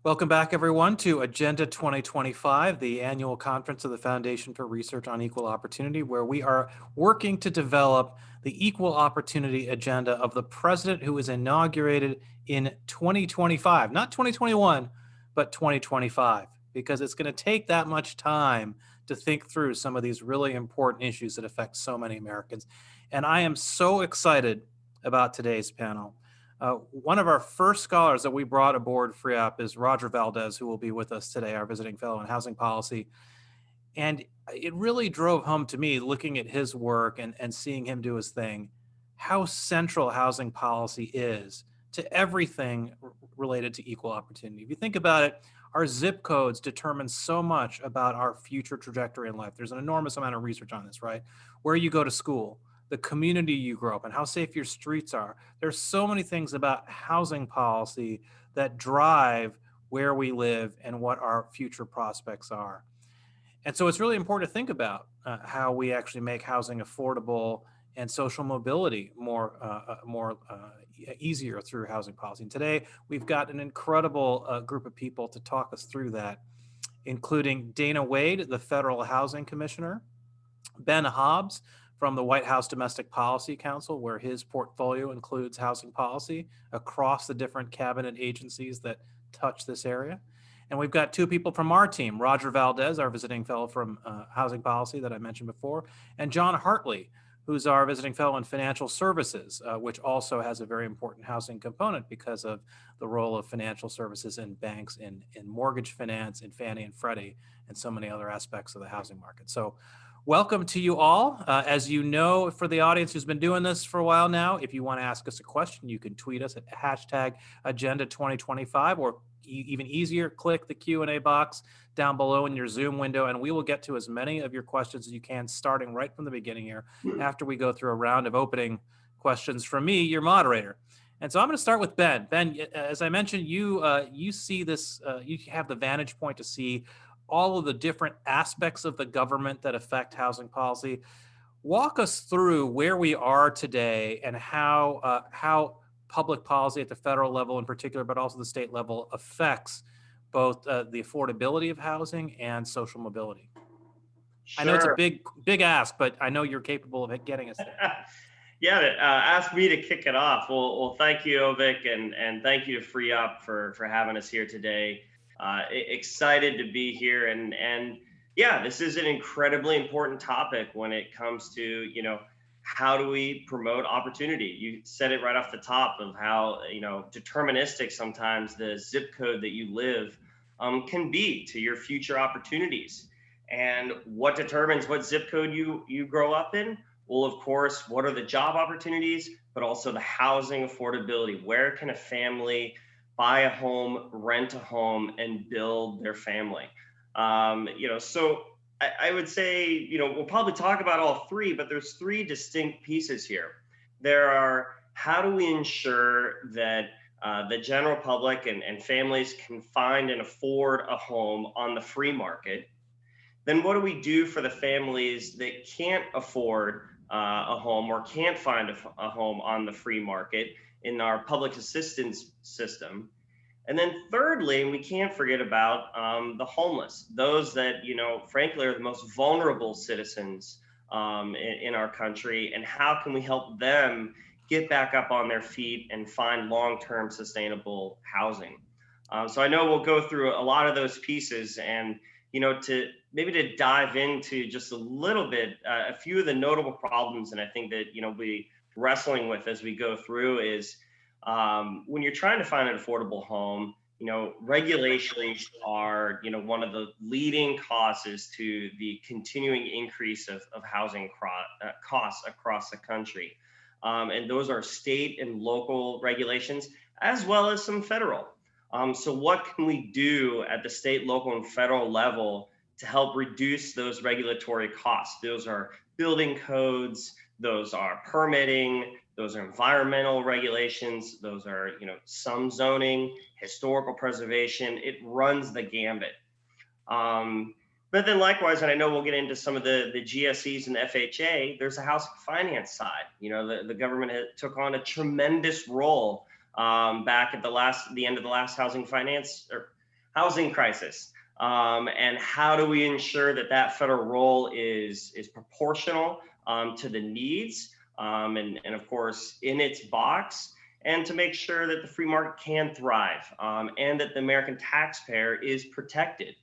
Welcome back, everyone, to Agenda 2025, the annual conference of the Foundation for Research on Equal Opportunity, where we are working to develop the equal opportunity agenda of the president who was inaugurated in 2025, not 2021, but 2025, because it's going to take that much time to think through some of these really important issues that affect so many Americans. And I am so excited about today's panel. One of our first scholars that we brought aboard FREOPP is Roger Valdez, who will be with us today, our visiting fellow in housing policy. And it really drove home to me, looking at his work and seeing him do his thing, how central housing policy is to everything related to equal opportunity. If you think about it, our zip codes determine so much about our future trajectory in life. There's an enormous amount of research on this, right? Where you go to school, the community you grow up in, how safe your streets are. There's so many things about housing policy that drive where we live and what our future prospects are. And so it's really important to think about how we actually make housing affordable and social mobility more easier through housing policy. And today we've got an incredible group of people to talk us through that, including Dana Wade, the Federal Housing Commissioner, Ben Hobbs from the White House Domestic Policy Council, where his portfolio includes housing policy across the different cabinet agencies that touch this area. And we've got two people from our team, Roger Valdez, our visiting fellow from housing policy that I mentioned before, and Jon Hartley, who's our visiting fellow in financial services, which also has a very important housing component because of the role of financial services in banks, in mortgage finance, in Fannie and Freddie, and so many other aspects of the housing market. So welcome to you all. As you know, for the audience who's been doing this for a while now, if you want to ask us a question, you can tweet us at hashtag Agenda 2025, or even easier, click the Q&A box down below in your Zoom window, and we will get to as many of your questions as you can, starting right from the beginning here, after we go through a round of opening questions from me, your moderator. And so I'm going to start with Ben. Ben, as I mentioned, you see this, you have the vantage point to see all of the different aspects of the government that affect housing policy. Walk us through where we are today and how public policy at the federal level in particular, but also the state level, affects both the affordability of housing and social mobility. Sure. I know it's a big ask, but I know you're capable of getting us there. Yeah, ask me to kick it off. Well, thank you, Ovik, and thank you to FREOPP for having us here today. Excited to be here, and yeah, this is an incredibly important topic when it comes to, how do we promote opportunity? You said it right off the top of how, deterministic sometimes the zip code that you live can be to your future opportunities. And what determines what zip code you grow up in? Well, of course, what are the job opportunities, but also the housing affordability? Where can a family buy a home, rent a home, and build their family? So I would say, we'll probably talk about all three, but there's three distinct pieces here. There are, how do we ensure that the general public and families can find and afford a home on the free market? Then what do we do for the families that can't afford a home or can't find a home on the free market in our public assistance system? And then thirdly, we can't forget about the homeless, those that, frankly, are the most vulnerable citizens in our country, and how can we help them get back up on their feet and find long-term sustainable housing? So I know we'll go through a lot of those pieces, and, to dive into just a little bit, a few of the notable problems, and I think that, we'll be wrestling with as we go through is, when you're trying to find an affordable home, regulations are, one of the leading causes to the continuing increase of housing costs across the country. And those are state and local regulations, as well as some federal. So what can we do at the state, local, and federal level to help reduce those regulatory costs? Those are building codes, those are permitting, those are environmental regulations, those are, some zoning, historical preservation. It runs the gambit. But then likewise, and I know we'll get into some of the GSEs and the FHA, there's a housing finance side. The government took on a tremendous role back at the end of the last housing finance, or housing crisis. And how do we ensure that that federal role is proportional to the needs, and of course in its box, and to make sure that the free market can thrive, and that the American taxpayer is protected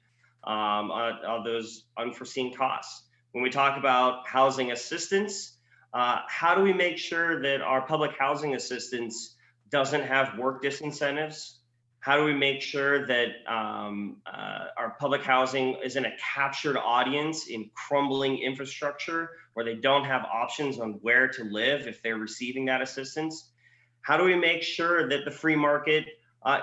on those unforeseen costs. When we talk about housing assistance, how do we make sure that our public housing assistance doesn't have work disincentives? How do we make sure that our public housing isn't a captured audience in crumbling infrastructure where they don't have options on where to live if they're receiving that assistance? How do we make sure that the free market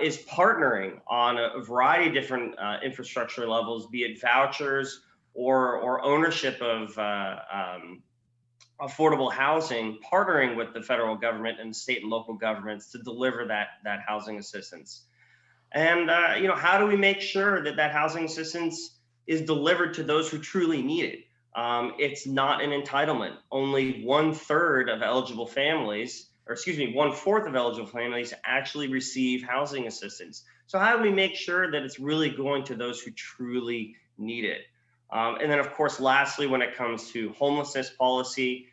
is partnering on a variety of different infrastructure levels, be it vouchers or ownership of affordable housing, partnering with the federal government and state and local governments to deliver that housing assistance? And how do we make sure that that housing assistance is delivered to those who truly need it? It's not an entitlement. Only 1/3 of eligible families, or excuse me, 1/4 of eligible families actually receive housing assistance. So how do we make sure that it's really going to those who truly need it? And then, of course, lastly, when it comes to homelessness policy,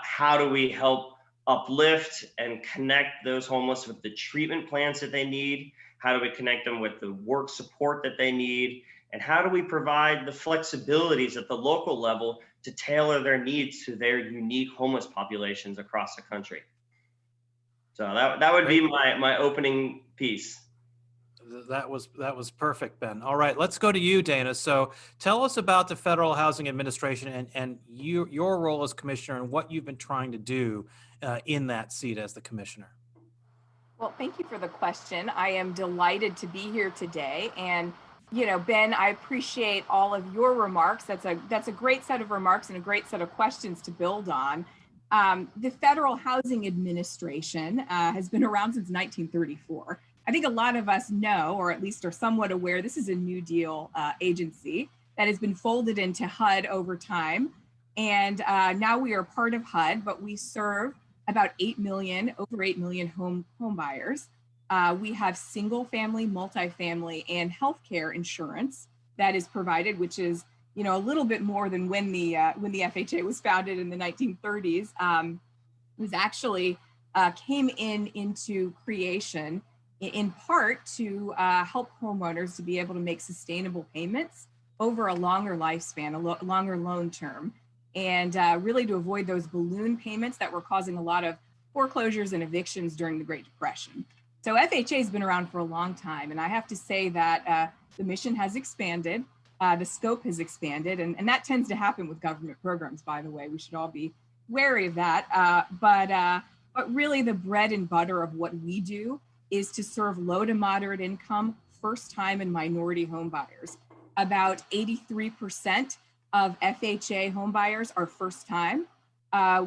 how do we help uplift and connect those homeless with the treatment plans that they need? How do we connect them with the work support that they need? And how do we provide the flexibilities at the local level to tailor their needs to their unique homeless populations across the country? So that would be my opening piece. That was perfect, Ben. All right, let's go to you, Dana. So tell us about the Federal Housing Administration and your role as commissioner and what you've been trying to do in that seat as the commissioner. Well, thank you for the question. I am delighted to be here today. And, Ben, I appreciate all of your remarks. That's a great set of remarks and a great set of questions to build on. The Federal Housing Administration has been around since 1934. I think a lot of us know, or at least are somewhat aware, this is a New Deal agency that has been folded into HUD over time. And now we are part of HUD, but we serve about over 8 million home buyers. We have single family, multifamily, and healthcare insurance that is provided, which is a little bit more than when the FHA was founded in the 1930s. It was actually came into creation in part to help homeowners to be able to make sustainable payments over a longer lifespan, a longer loan term, and really to avoid those balloon payments that were causing a lot of foreclosures and evictions during the Great Depression. So FHA has been around for a long time, and I have to say that the mission has expanded, the scope has expanded, and that tends to happen with government programs, by the way. We should all be wary of that. But really the bread and butter of what we do is to serve low to moderate income, first-time and minority home buyers. About 83% of FHA home buyers are first time.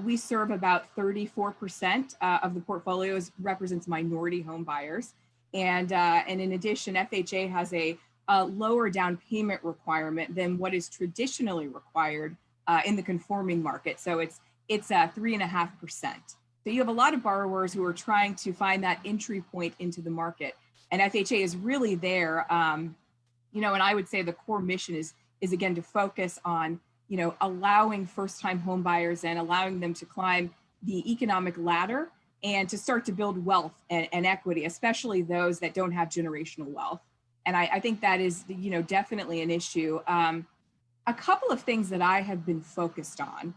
We serve about 34% of the portfolios represents minority home buyers. And in addition, FHA has a lower down payment requirement than what is traditionally required in the conforming market. So it's 3.5%. So you have a lot of borrowers who are trying to find that entry point into the market. And FHA is really there, and I would say the core mission is again to focus on, allowing first-time home buyers and allowing them to climb the economic ladder and to start to build wealth and equity, especially those that don't have generational wealth. And I think that is, definitely an issue. A couple of things that I have been focused on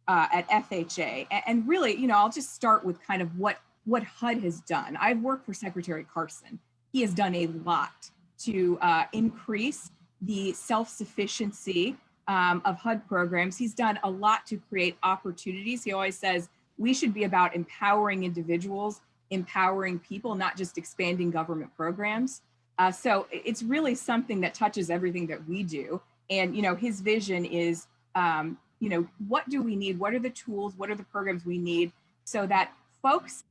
at FHA, and really, I'll just start with kind of what HUD has done. I've worked for Secretary Carson. He has done a lot to increase the self-sufficiency of HUD programs. He's done a lot to create opportunities. He always says we should be about empowering individuals, empowering people, not just expanding government programs. So it's really something that touches everything that we do. And, his vision is, what do we need? What are the tools? What are the programs we need so that folks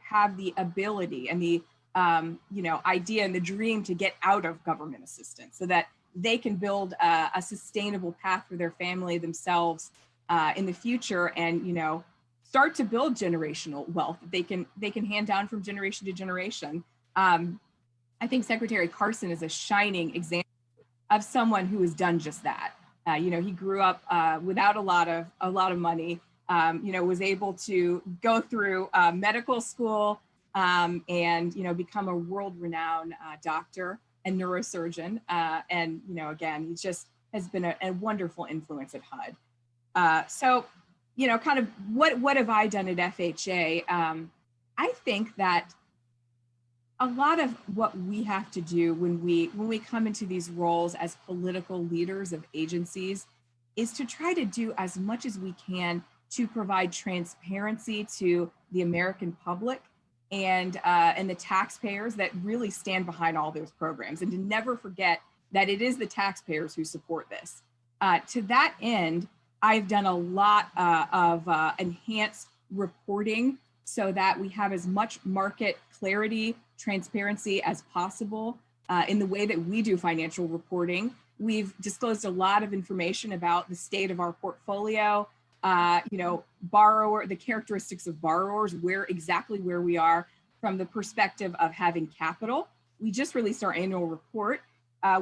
have the ability and the, idea and the dream to get out of government assistance so that they can build a sustainable path for their family, themselves in the future, and start to build generational wealth that they can hand down from generation to generation. I think Secretary Carson is a shining example of someone who has done just that. He grew up without a lot of money. Was able to go through medical school and become a world-renowned doctor and neurosurgeon. Again, he just has been a wonderful influence at HUD. Kind of what have I done at FHA? I think that a lot of what we have to do when we come into these roles as political leaders of agencies is to try to do as much as we can to provide transparency to the American public and the taxpayers that really stand behind all those programs, and to never forget that it is the taxpayers who support this. To that end, I've done a lot of enhanced reporting so that we have as much market clarity, transparency as possible in the way that we do financial reporting. We've disclosed a lot of information about the state of our portfolio, the characteristics of borrowers, exactly where we are from the perspective of having capital. We just released our annual report.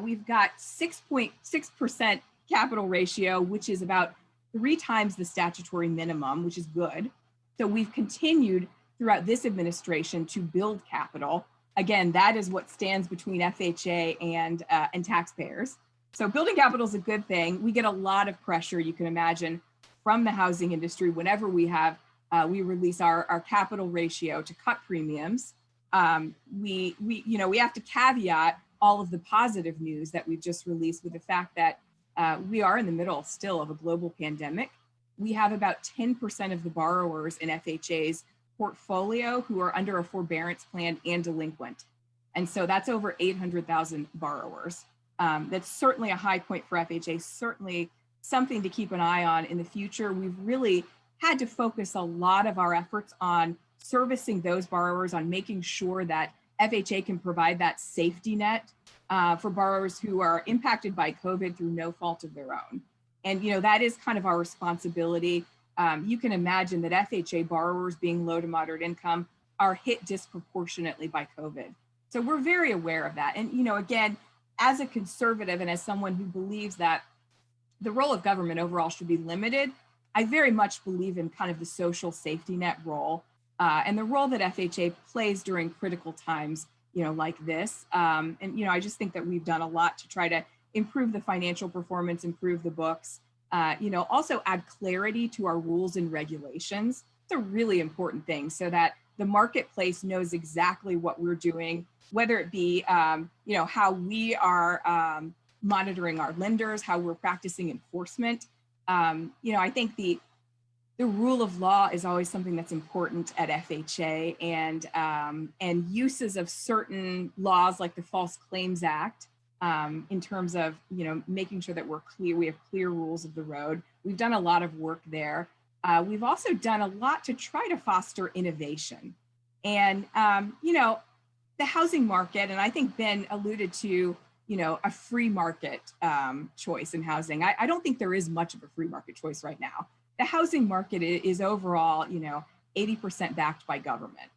We've got 6.6% capital ratio, which is about 3 times the statutory minimum, which is good. So we've continued throughout this administration to build capital. Again, that is what stands between FHA and taxpayers. So building capital is a good thing. We get a lot of pressure, you can imagine, from the housing industry whenever we release our capital ratio to cut premiums. We have to caveat all of the positive news that we've just released with the fact that we are in the middle still of a global pandemic. We have about 10% of the borrowers in FHA's portfolio who are under a forbearance plan and delinquent. And so that's over 800,000 borrowers. That's certainly a high point for FHA, certainly something to keep an eye on in the future. We've really had to focus a lot of our efforts on servicing those borrowers, on making sure that FHA can provide that safety net for borrowers who are impacted by COVID through no fault of their own. And that is kind of our responsibility. You can imagine that FHA borrowers, being low to moderate income, are hit disproportionately by COVID. So we're very aware of that. And again, as a conservative and as someone who believes that the role of government overall should be limited, I very much believe in kind of the social safety net role and the role that FHA plays during critical times, like this. I just think that we've done a lot to try to improve the financial performance, improve the books, also add clarity to our rules and regulations. It's a really important thing so that the marketplace knows exactly what we're doing, whether it be, how we are monitoring our lenders, how we're practicing enforcement. I think the rule of law is always something that's important at FHA, and uses of certain laws like the False Claims Act in terms of, making sure that we have clear rules of the road. We've done a lot of work there. We've also done a lot to try to foster innovation. And, the housing market, and I think Ben alluded to, a free market choice in housing. I don't think there is much of a free market choice right now. The housing market is overall, 80% backed by government.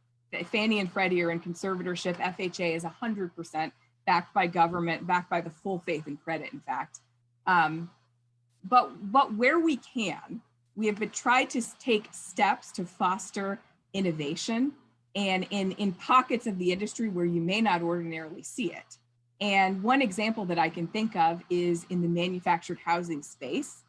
Fannie and Freddie are in conservatorship. FHA is 100% backed by government, backed by the full faith and credit, in fact. But where we can, we have tried to take steps to foster innovation and in pockets of the industry where you may not ordinarily see it. And one example that I can think of is in the manufactured housing space,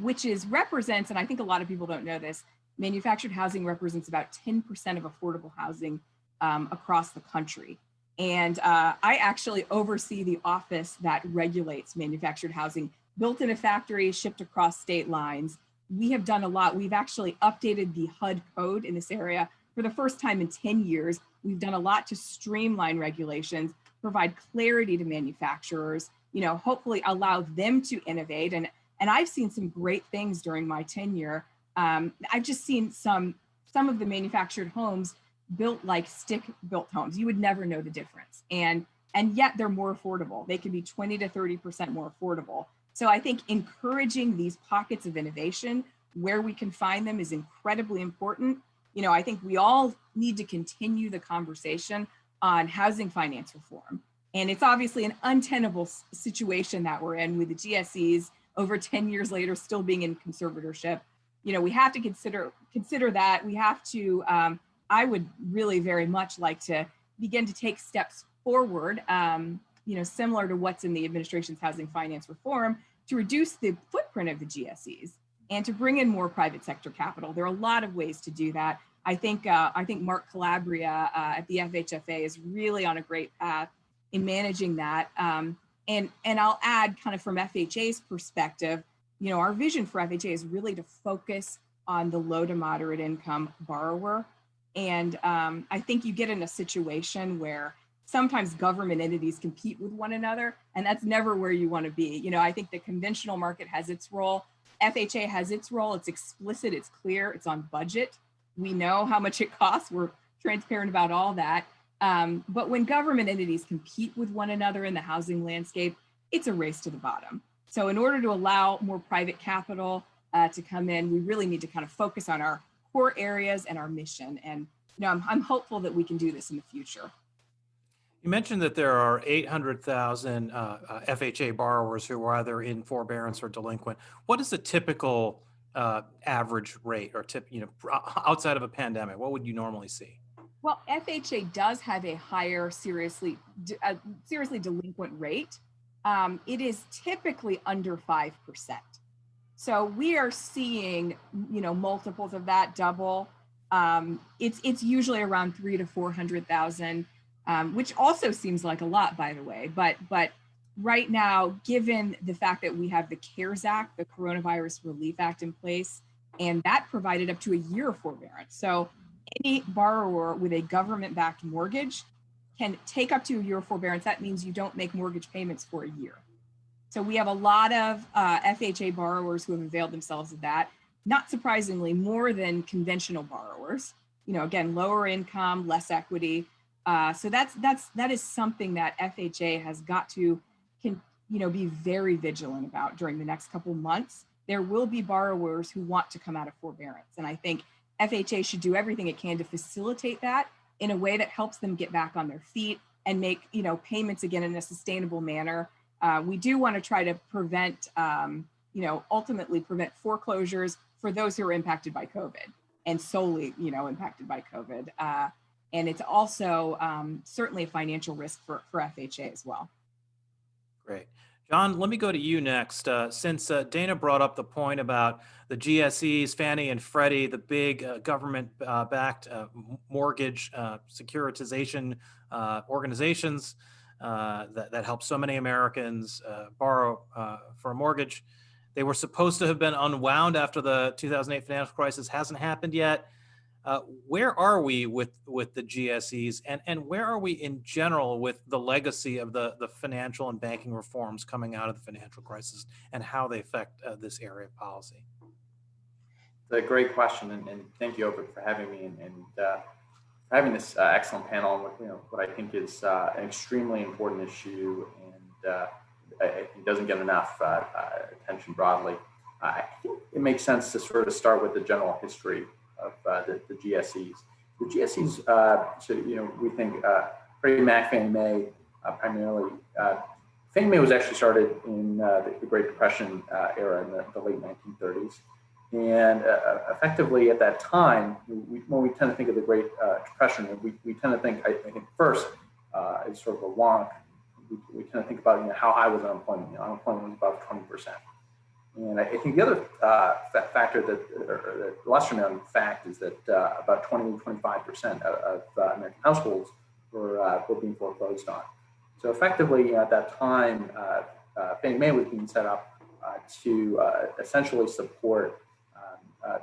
which represents, and I think a lot of people don't know this, manufactured housing represents about 10% of affordable housing across the country. And I actually oversee the office that regulates manufactured housing, built in a factory, shipped across state lines. We have done a lot. We've actually updated the HUD code in this area for the first time in 10 years. We've done a lot to streamline regulations, provide clarity to manufacturers, hopefully allow them to innovate. And I've seen some great things during my tenure. I've just seen some of the manufactured homes built like stick-built homes. You would never know the difference. And yet they're more affordable. They can be 20 to 30% more affordable. So I think encouraging these pockets of innovation where we can find them is incredibly important. I think we all need to continue the conversation on housing finance reform. And it's obviously an untenable situation that we're in with the GSEs over 10 years later still being in conservatorship. You know, we have to consider that. We have to, I would really very much like to begin to take steps forward, you know, similar to what's in the administration's housing finance reform, to reduce the footprint of the GSEs and to bring in more private sector capital. There are a lot of ways to do that. I think Mark Calabria at the FHFA is really on a great path in managing that. And I'll add, kind of from FHA's perspective, you know, our vision for FHA is really to focus on the low to moderate income borrower. And I think you get in a situation where sometimes government entities compete with one another, and that's never where you want to be. You know, I think the conventional market has its role. FHA has its role. It's explicit, it's clear, it's on budget. We know how much it costs. We're transparent about all that. But when government entities compete with one another in the housing landscape, it's a race to the bottom. So in order to allow more private capital to come in, we really need to kind of focus on our core areas and our mission. And you know, I'm hopeful that we can do this in the future. You mentioned that there are 800,000 FHA borrowers who are either in forbearance or delinquent. What is the typical average rate or outside of a pandemic? What would you normally see? Well, FHA does have a higher seriously delinquent rate. It is typically under 5%. So we are seeing, you know, multiples of that, double. It's usually around 300,000 to 400,000, which also seems like a lot, by the way. But right now, given the fact that we have the CARES Act, the Coronavirus Relief Act in place, and that provided up to a year of forbearance. So any borrower with a government-backed mortgage can take up to a year of forbearance. That means you don't make mortgage payments for a year. So we have a lot of FHA borrowers who have availed themselves of that. Not surprisingly, more than conventional borrowers. You know, again, lower income, less equity. So that is something that FHA has got to be very vigilant about during the next couple months. There will be borrowers who want to come out of forbearance, and I think FHA should do everything it can to facilitate that in a way that helps them get back on their feet and make, you know, payments again in a sustainable manner. We do want to try to prevent, ultimately prevent foreclosures for those who are impacted by COVID and solely, you know, impacted by COVID. And it's also certainly a financial risk for FHA as well. Great. Jon, let me go to you next. Since Dana brought up the point about the GSEs, Fannie and Freddie, the big government-backed mortgage securitization organizations that help so many Americans borrow for a mortgage, they were supposed to have been unwound after the 2008 financial crisis. Hasn't happened yet. Where are we with the GSEs, and where are we in general with the legacy of the financial and banking reforms coming out of the financial crisis and how they affect this area of policy? It's a great question, and thank you, Ovid, for having me and for having this excellent panel on what I think is an extremely important issue, and I think doesn't get enough attention broadly. I think it makes sense to sort of start with the general history of the GSEs. The GSEs, we think Freddie Mac, Fannie Mae, primarily. Fannie Mae was actually started in the Great Depression era in the late 1930s. And effectively at that time, when we tend to think of the Great Depression, we tend to think, I think first, as sort of a wonk, we tend to think about how high was unemployment. Unemployment was about 20%. And I think the other factor that lesser known fact is that about 20 to 25% of American households were being foreclosed on. So effectively at that time, Fannie Mae was being set up to essentially support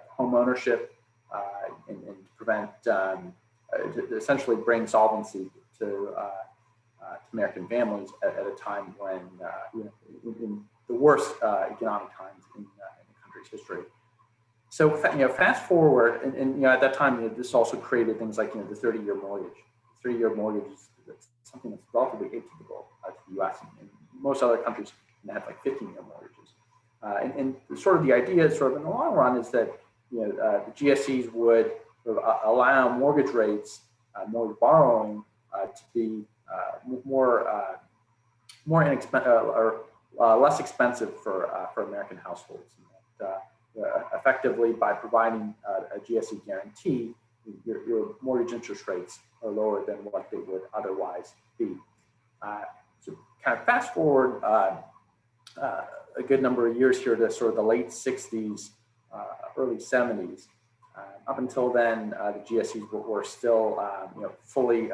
home ownership and to prevent, to essentially bring solvency to American families at a time when, in the worst economic times in the country's history. So, fast forward, and at that time, this also created things like, the 30-year mortgage. 30-year mortgage is something that's relatively atypical to the U.S. and most other countries have like 15-year mortgages. And sort of the idea, sort of in the long run, is that the GSEs would sort of allow mortgage rates, mortgage borrowing to be more inexpensive or less expensive for American households. And effectively, by providing a GSE guarantee, your mortgage interest rates are lower than what they would otherwise be. So kind of fast forward a good number of years here to sort of the late 60s, early 70s. Up until then, the GSEs were still fully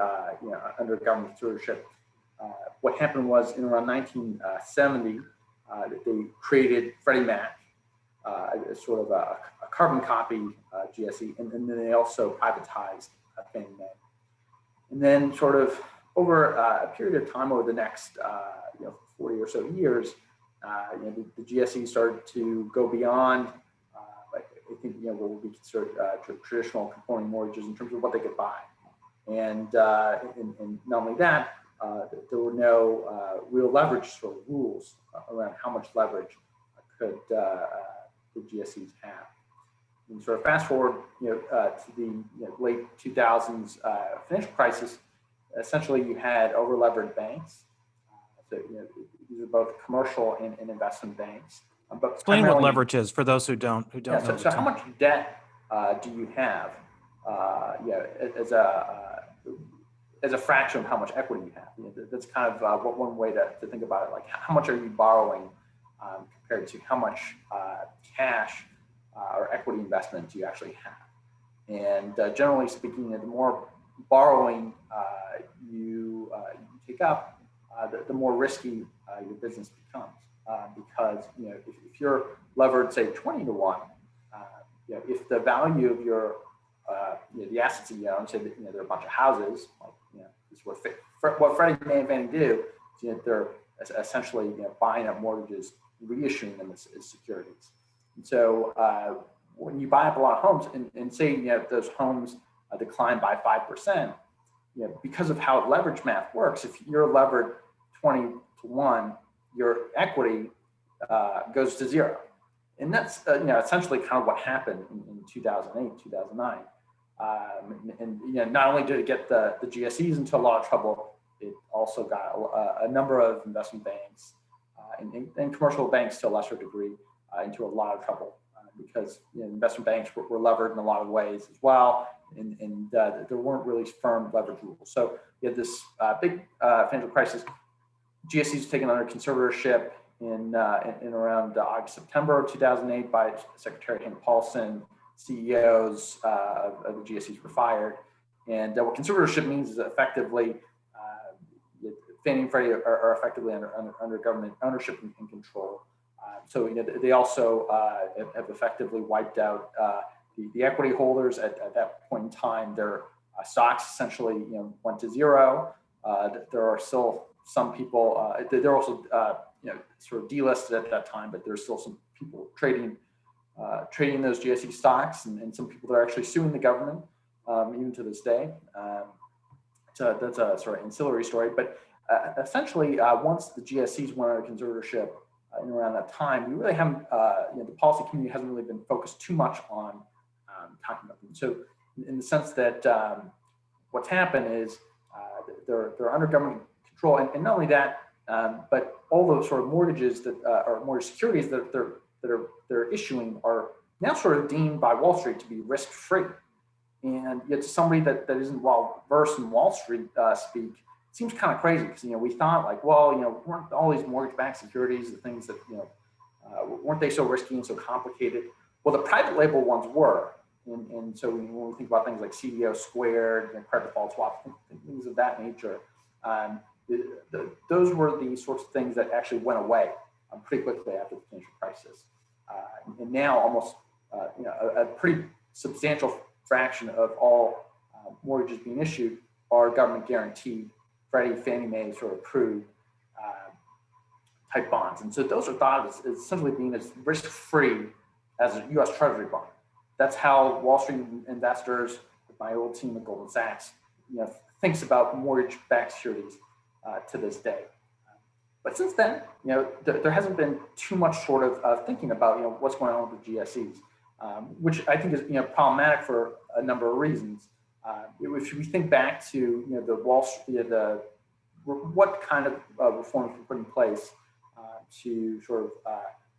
under government stewardship. What happened was in around 1970, they created Freddie Mac, as sort of a carbon copy GSE, and then they also privatized Fannie Mae. And then sort of over a period of time, over the next 40 or so years, the GSE started to go beyond, I think, what would be considered traditional conforming mortgages in terms of what they could buy. And not only that, there were no real leverage sort of rules around how much leverage could the GSEs have. And sort of fast forward, to the late 2000s financial crisis. Essentially, you had over-levered banks. So these are both commercial and investment banks. But explain what leverage is for those who don't know. So how much debt do you have? As a fraction of how much equity you have. That's kind of one way to think about it. Like, how much are you borrowing compared to how much cash or equity investment do you actually have? And generally speaking, the more borrowing you take up, the more risky your business becomes. Because if you're levered, say 20 to 1, if the value of your the assets that you own, say that there are a bunch of houses, like this is what Freddie Mae and Fannie do. They're essentially buying up mortgages, reissuing them as securities. And so when you buy up a lot of homes, and say those homes decline by 5%, because of how leverage math works, if you're levered 20 to 1, your equity goes to 0. And that's essentially kind of what happened in 2008, 2009. And not only did it get the GSEs into a lot of trouble, it also got a number of investment banks and commercial banks to a lesser degree into a lot of trouble because investment banks were levered in a lot of ways as well, and there weren't really firm leverage rules. So you had this big financial crisis. GSEs taken under conservatorship in around August, September of 2008 by Secretary Hank Paulson. CEOs of the GSEs were fired. And what conservatorship means is that effectively Fannie and Freddie are effectively under government ownership and control. So they also have effectively wiped out the equity holders at that point in time. Their stocks essentially went to 0. There are still some people. They're also sort of delisted at that time, but there's still some people trading those GSE stocks, and some people that are actually suing the government even to this day. So that's a sort of ancillary story. But essentially, once the GSEs went under conservatorship in around that time, we really haven't, the policy community hasn't really been focused too much on talking about them. So in the sense that what's happened is they're under government control, and not only that, but all those sort of mortgages that or mortgage securities that they're issuing are now sort of deemed by Wall Street to be risk-free. And yet to somebody that isn't well versed in Wall Street speak, it seems kind of crazy because we thought like, well, weren't all these mortgage-backed securities the things that weren't they so risky and so complicated? Well, the private label ones were, and so when we think about things like CDO squared, credit default swaps, things of that nature, those were the sorts of things that actually went away pretty quickly after the financial crisis. And now almost a pretty substantial fraction of all mortgages being issued are government guaranteed, Freddie, Fannie Mae sort of approved type bonds. And so those are thought of as essentially being as risk-free as a US Treasury bond. That's how Wall Street investors, my old team at Goldman Sachs, thinks about mortgage-backed securities to this day. But since then, there hasn't been too much sort of thinking about what's going on with the GSEs, which I think is problematic for a number of reasons. if we think back to the Wall Street, what kind of reforms were put in place to sort of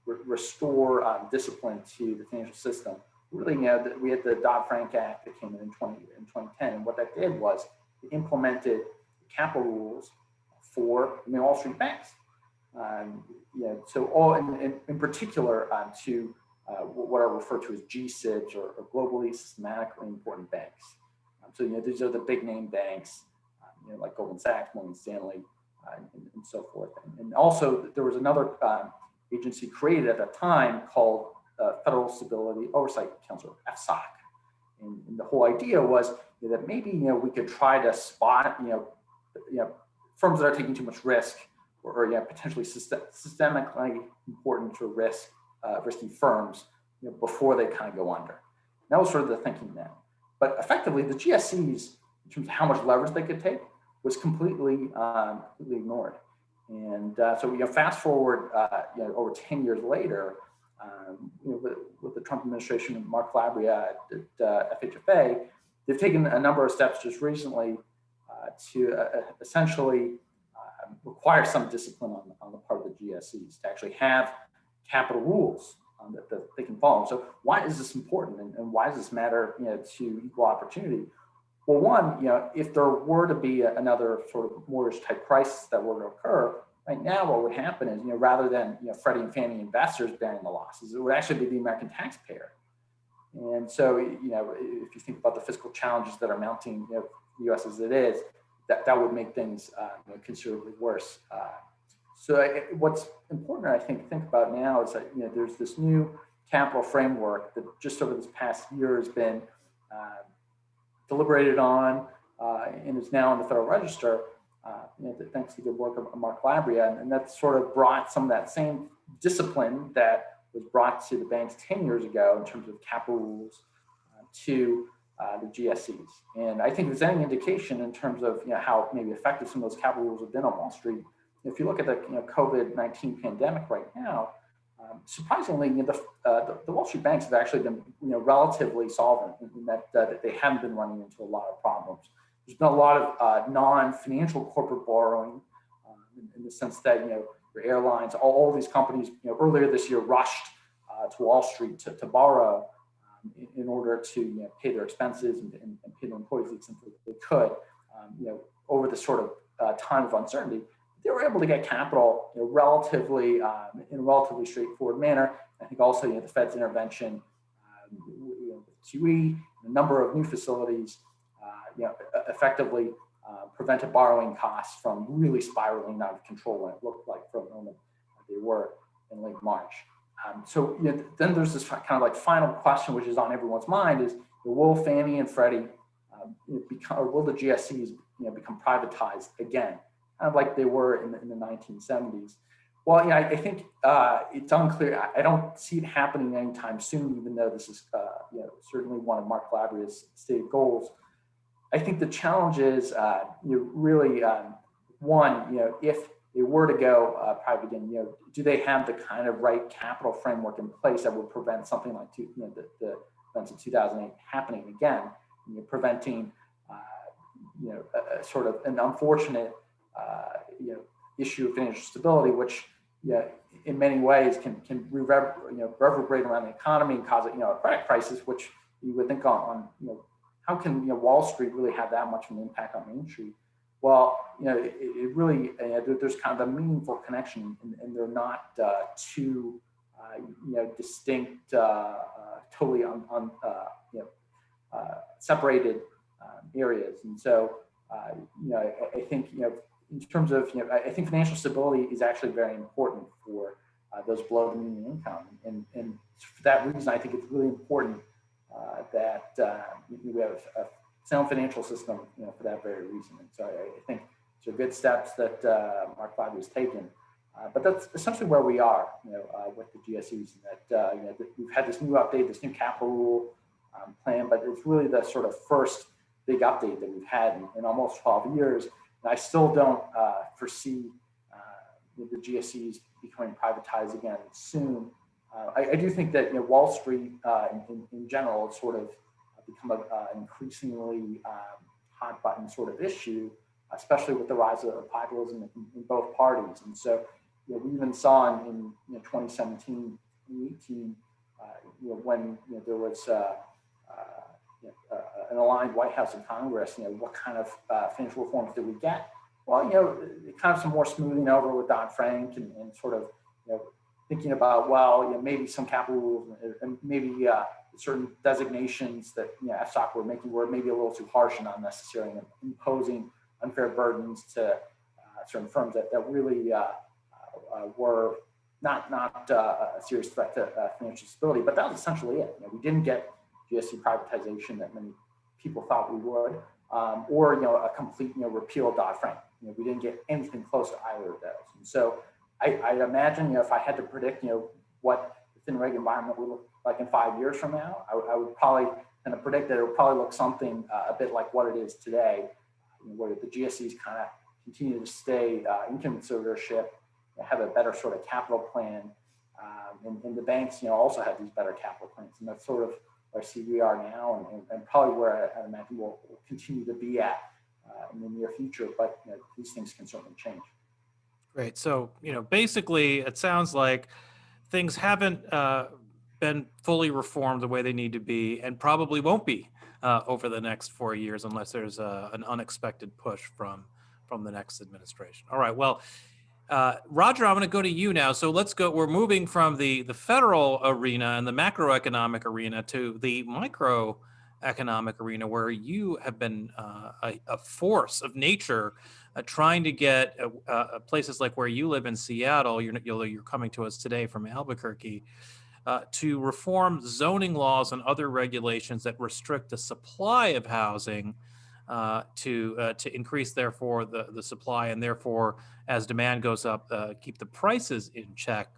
restore discipline to the financial system. Really, we had the Dodd-Frank Act that came in 2010, and what that did was it implemented capital rules for Wall Street banks. So all in particular to what are referred to as GSIBs or globally systematically important banks. So these are the big name banks, like Goldman Sachs, Morgan Stanley, and so forth. And also there was another agency created at that time called Federal Stability Oversight Council, FSOC. And the whole idea was that maybe we could try to spot firms that are taking too much risk or potentially systemically important to risky firms before they kind of go under. And that was sort of the thinking then. But effectively, the GSEs, in terms of how much leverage they could take, was completely ignored. And so fast forward over 10 years later, with the Trump administration and Mark Calabria at FHFA, they've taken a number of steps just recently to essentially require some discipline on the part of the GSEs to actually have capital rules that they can follow. So why is this important, and why does this matter to equal opportunity? Well, one, if there were to be another sort of mortgage type crisis that were to occur, right now what would happen is, rather than Freddie and Fannie investors bearing the losses, it would actually be the American taxpayer. And so, if you think about the fiscal challenges that are mounting the U.S. as it is, that would make things considerably worse. So what's important, I think about now is that there's this new capital framework that just over this past year has been deliberated on and is now in the Federal Register, thanks to the work of Mark Calabria, and that sort of brought some of that same discipline that was brought to the banks 10 years ago in terms of capital rules to the GSEs. And I think if there's any indication in terms of how maybe effective some of those capital rules have been on Wall Street, if you look at the COVID-19 pandemic right now, surprisingly, the Wall Street banks have actually been relatively solvent in that they haven't been running into a lot of problems. There's been a lot of non-financial corporate borrowing in the sense that your airlines, all these companies, earlier this year rushed to Wall Street to borrow in order to pay their expenses and pay their employees the extent that they could. Over the sort of time of uncertainty, they were able to get capital relatively in a relatively straightforward manner. I think also the Fed's intervention, QE, a number of new facilities, effectively prevented borrowing costs from really spiraling out of control when it looked like for a moment they were in late March. So then there's this kind of like final question, which is on everyone's mind: is will Fannie and Freddie become, or will the GSEs become privatized again, kind of like they were in the 1970s? Well, I think it's unclear. I don't see it happening anytime soon, even though this is certainly one of Mark Calabria's stated goals. I think the challenge is really one, if they were to go private again, do they have the kind of right capital framework in place that would prevent something like the events of 2008 happening again, preventing a sort of an unfortunate issue of financial stability, which in many ways can reverberate around the economy and cause a credit crisis, which you would think on how can Wall Street really have that much of an impact on Main Street? Well, it really there's kind of a meaningful connection, and they're not two distinct, totally separated areas. And so I think in terms of I think financial stability is actually very important for those below the median income, and for that reason, I think it's really important that we have a sound financial system, for that very reason. And so I think these are good steps that Mark Calabria has taken. But that's essentially where we are, with the GSEs, and that we've had this new update, this new capital rule plan, but it's really the sort of first big update that we've had in almost 12 years. And I still don't foresee the GSEs becoming privatized again soon. I do think that Wall Street in general is sort of become an increasingly hot button sort of issue, especially with the rise of populism in both parties. And so, we even saw in 2017, 2018, when there was an aligned White House and Congress, what kind of financial reforms did we get? Well, kind of some more smoothing over with Dodd-Frank and sort of, thinking about, well, maybe some capital rules and maybe certain designations that FSOC were making were maybe a little too harsh and unnecessary, and imposing unfair burdens to certain firms that really were not a serious threat to financial stability. But that was essentially it. We didn't get GSE privatization that many people thought we would, or a complete repeal of Dodd-Frank. We didn't get anything close to either of those. And so I imagine, if I had to predict, what the FinReg environment would look like in 5 years from now, I would probably kind of predict that it would probably look something a bit like what it is today, where the GSEs kind of continue to stay in conservatorship, have a better sort of capital plan, and the banks, also have these better capital plans, and that's sort of where I see we are now, and probably where I imagine we'll continue to be at in the near future. But these things can certainly change. Great. So, basically, it sounds like things haven't been fully reformed the way they need to be, and probably won't be over the next 4 years unless there's an unexpected push from the next administration. All right. Well, Roger, I'm going to go to you now. So let's go. We're moving from the federal arena and the macroeconomic arena to the microeconomic arena, where you have been a force of nature, trying to get places like where you live in Seattle. You're coming to us today from Albuquerque, to reform zoning laws and other regulations that restrict the supply of housing, to increase, therefore, the supply, and therefore, as demand goes up, keep the prices in check.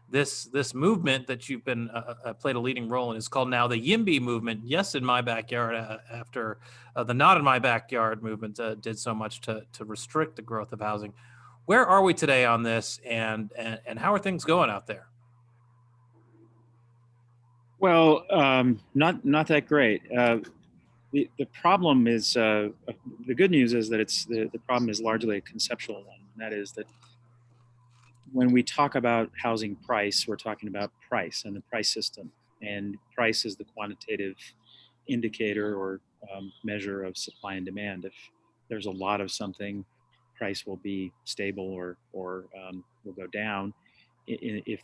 This movement that you've been played a leading role in is called now the YIMBY movement. Yes, in my backyard, after the Not in My Backyard movement did so much to restrict the growth of housing. Where are we today on this, and how are things going out there? Well, not that great. The problem is, the good news is that the problem is largely a conceptual one. And that is that when we talk about housing price, we're talking about price and the price system. And price is the quantitative indicator or measure of supply and demand. If there's a lot of something, price will be stable or will go down. If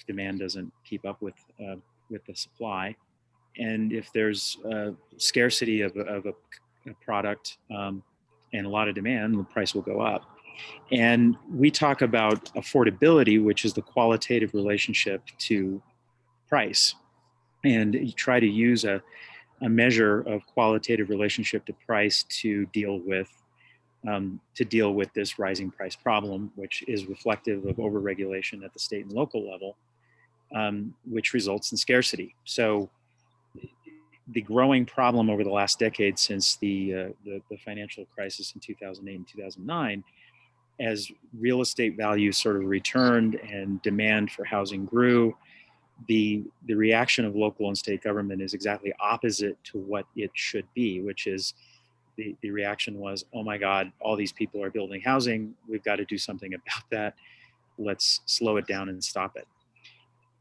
demand doesn't keep up with the supply. And if there's scarcity of a product and a lot of demand, the price will go up. And we talk about affordability, which is the qualitative relationship to price. And you try to use a measure of qualitative relationship to price to deal with this rising price problem, which is reflective of overregulation at the state and local level, which results in scarcity. So the growing problem over the last decade, since the financial crisis in 2008 and 2009, as real estate values sort of returned and demand for housing grew, the reaction of local and state government is exactly opposite to what it should be, which is the reaction was, oh my God, all these people are building housing. We've got to do something about that. Let's slow it down and stop it.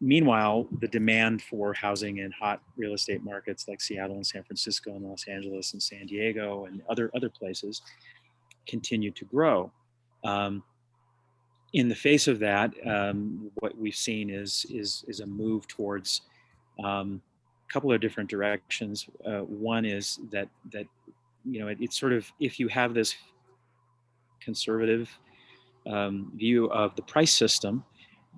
Meanwhile, the demand for housing in hot real estate markets like Seattle and San Francisco and Los Angeles and San Diego and other places continued to grow. In the face of that, what we've seen is a move towards a couple of different directions. One is that it's sort of, if you have this conservative view of the price system,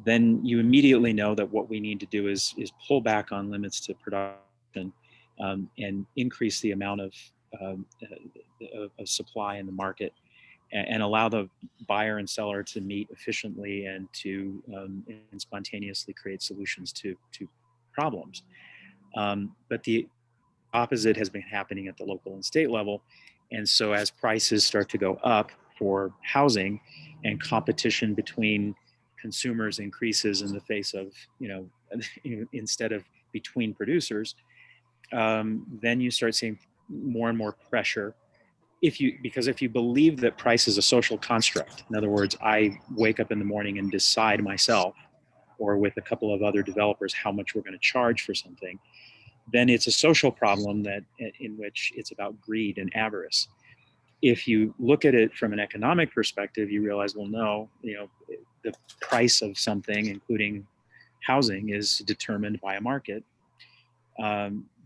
then you immediately know that what we need to do is pull back on limits to production and increase the amount of supply in the market, and allow the buyer and seller to meet efficiently and to and spontaneously create solutions to problems. But the opposite has been happening at the local and state level. And so as prices start to go up for housing and competition between consumers increases in the face of, instead of between producers, then you start seeing more and more pressure. Because if you believe that price is a social construct, in other words, I wake up in the morning and decide myself or with a couple of other developers how much we're going to charge for something, then it's a social problem in which it's about greed and avarice. If you look at it from an economic perspective, you realize, well, no, the price of something, including housing, is determined by a market.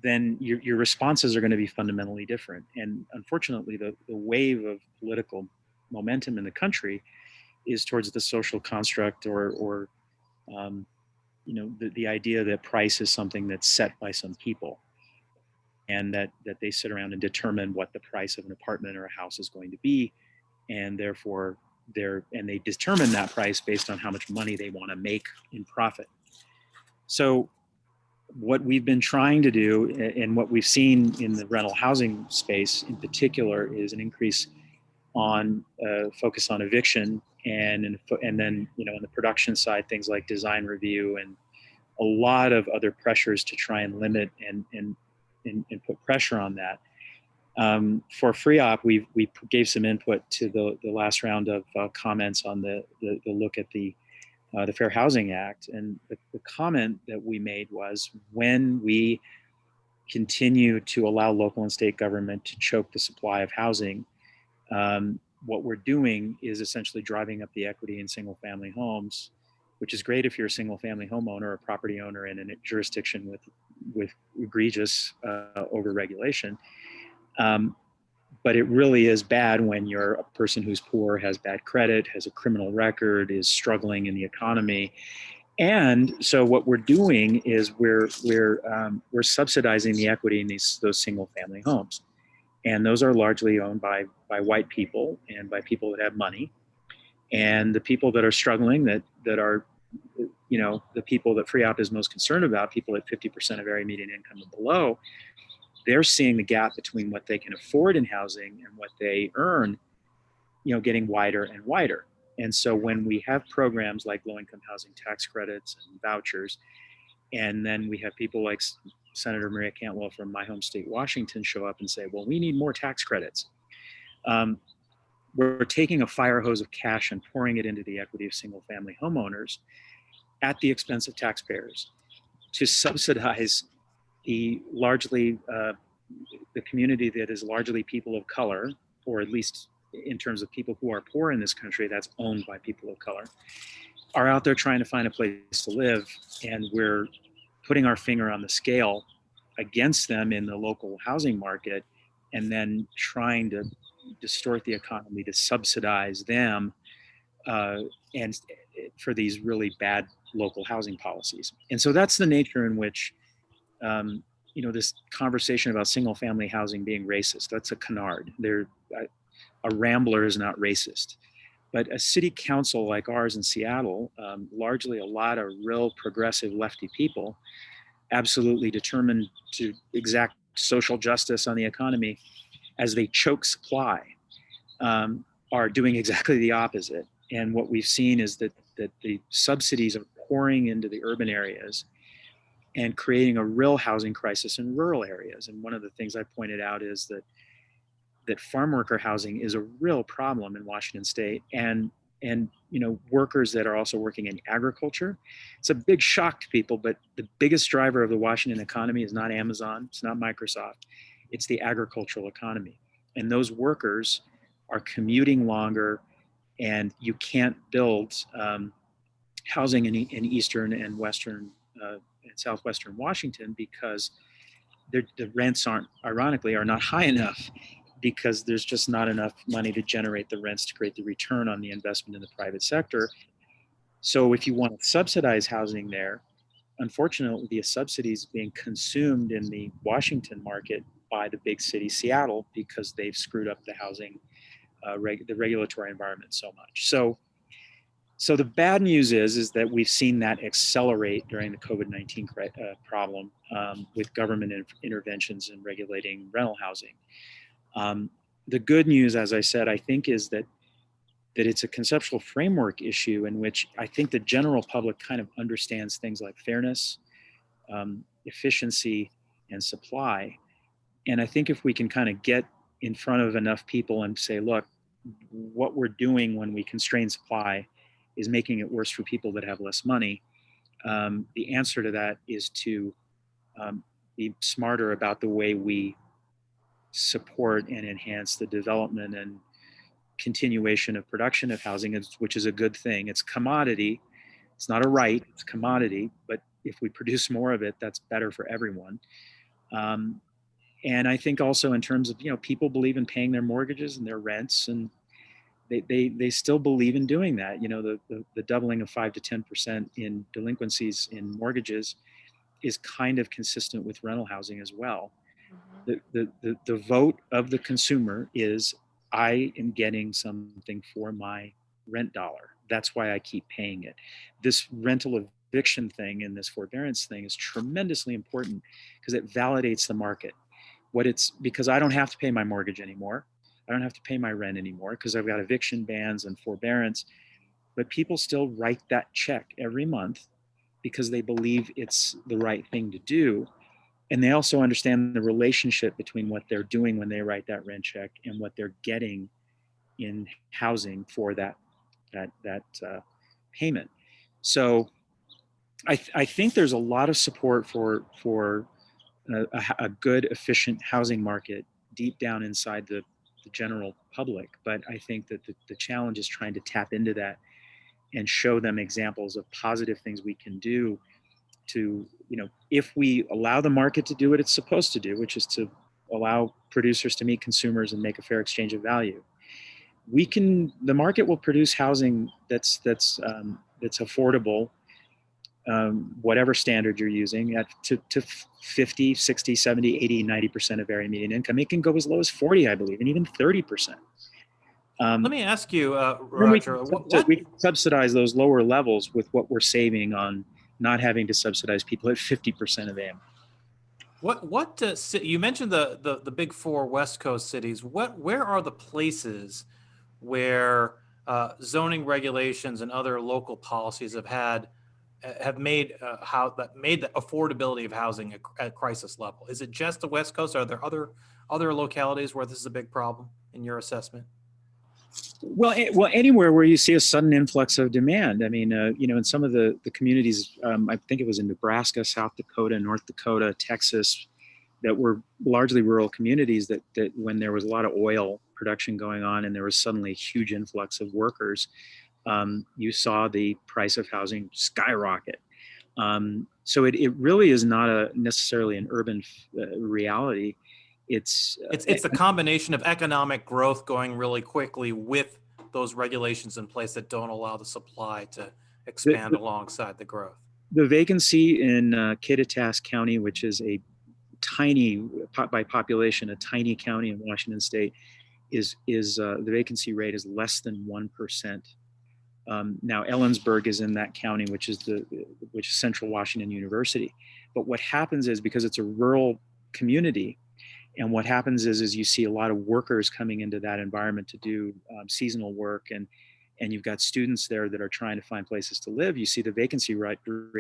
Then your responses are going to be fundamentally different. And unfortunately, the wave of political momentum in the country is towards the social construct or the idea that price is something that's set by some people, and that they sit around and determine what the price of an apartment or a house is going to be, and therefore they determine that price based on how much money they want to make in profit. So what we've been trying to do, and what we've seen in the rental housing space in particular, is an increase on focus on eviction, and then on the production side, things like design review and a lot of other pressures to try and limit and put pressure on that. For FREOPP, we gave some input to the last round of comments on the look at the Fair Housing Act. And the comment that we made was, when we continue to allow local and state government to choke the supply of housing, what we're doing is essentially driving up the equity in single family homes, which is great if you're a single family homeowner or property owner in a jurisdiction with egregious overregulation. But it really is bad when you're a person who's poor, has bad credit, has a criminal record, is struggling in the economy. And so what we're doing is we're subsidizing the equity in those single family homes. And those are largely owned by white people and by people that have money. And the people that are struggling, that are, the people that FREOPP is most concerned about, people at 50% of area median income and below, they're seeing the gap between what they can afford in housing and what they earn, getting wider and wider. And so when we have programs like low-income housing tax credits and vouchers, and then we have people like Senator Maria Cantwell from my home state, Washington, show up and say, well, we need more tax credits. We're taking a fire hose of cash and pouring it into the equity of single-family homeowners at the expense of taxpayers to subsidize the community that is largely people of color, or at least in terms of people who are poor in this country, that's owned by people of color, are out there trying to find a place to live. And we're putting our finger on the scale against them in the local housing market, and then trying to distort the economy to subsidize them and for these really bad local housing policies. And so that's the nature in which this conversation about single family housing being racist, that's a canard. A rambler is not racist. But a city council like ours in Seattle, largely a lot of real progressive lefty people, absolutely determined to exact social justice on the economy as they choke supply, are doing exactly the opposite. And what we've seen is that the subsidies are pouring into the urban areas and creating a real housing crisis in rural areas. And one of the things I pointed out is that farm worker housing is a real problem in Washington State, and workers that are also working in agriculture. It's a big shock to people, but the biggest driver of the Washington economy is not Amazon, it's not Microsoft, it's the agricultural economy. And those workers are commuting longer, and you can't build housing in eastern and western and southwestern Washington because the rents are not high enough, because there's just not enough money to generate the rents to create the return on the investment in the private sector. So if you want to subsidize housing there, unfortunately, the subsidy is being consumed in the Washington market by the big city, Seattle, because they've screwed up the housing, the regulatory environment so much. So the bad news is that we've seen that accelerate during the COVID-19 problem with government interventions in regulating rental housing. The good news, as I said, I think is that it's a conceptual framework issue in which I think the general public kind of understands things like fairness, efficiency, and supply. And I think if we can kind of get in front of enough people and say, look, what we're doing when we constrain supply is making it worse for people that have less money. The answer to that is to be smarter about the way we support and enhance the development and continuation of production of housing, which is a good thing. It's commodity. It's not a right, it's commodity. But if we produce more of it, that's better for everyone. And I think also in terms of, people believe in paying their mortgages and their rents, and they still believe in doing that. The doubling of 5 to 10% in delinquencies in mortgages is kind of consistent with rental housing as well. The vote of the consumer is, I am getting something for my rent dollar. That's why I keep paying it. This rental eviction thing and this forbearance thing is tremendously important because it validates the market. Because I don't have to pay my mortgage anymore. I don't have to pay my rent anymore because I've got eviction bans and forbearance. But people still write that check every month because they believe it's the right thing to do. And they also understand the relationship between what they're doing when they write that rent check and what they're getting in housing for that payment. So I think there's a lot of support for a good, efficient housing market deep down inside the general public. But I think that the challenge is trying to tap into that and show them examples of positive things we can do to, if we allow the market to do what it's supposed to do, which is to allow producers to meet consumers and make a fair exchange of value, the market will produce housing that's affordable, whatever standard you're using, to 50, 60, 70, 80, 90% of area median income. It can go as low as 40, I believe, and even 30%. Let me ask you, Roger, we can subsidize those lower levels with what we're saving on not having to subsidize people at 50% of AM. You mentioned the big four West Coast cities. Where are the places where zoning regulations and other local policies have made the affordability of housing at crisis level? Is it just the West Coast? Are there other localities where this is a big problem in your assessment? Well, anywhere where you see a sudden influx of demand. I mean, in some of the communities, I think it was in Nebraska, South Dakota, North Dakota, Texas, that were largely rural communities that when there was a lot of oil production going on and there was suddenly a huge influx of workers, you saw the price of housing skyrocket. So it really is not necessarily an urban reality. It's the combination of economic growth going really quickly with those regulations in place that don't allow the supply to expand alongside the growth. The vacancy in Kittitas County, which is a tiny, by population, a tiny county in Washington State, is the vacancy rate is less than 1%. Now Ellensburg is in that county, which is Central Washington University. But what happens is, because it's a rural community, and what happens is you see a lot of workers coming into that environment to do seasonal work, and you've got students there that are trying to find places to live. You see the vacancy rate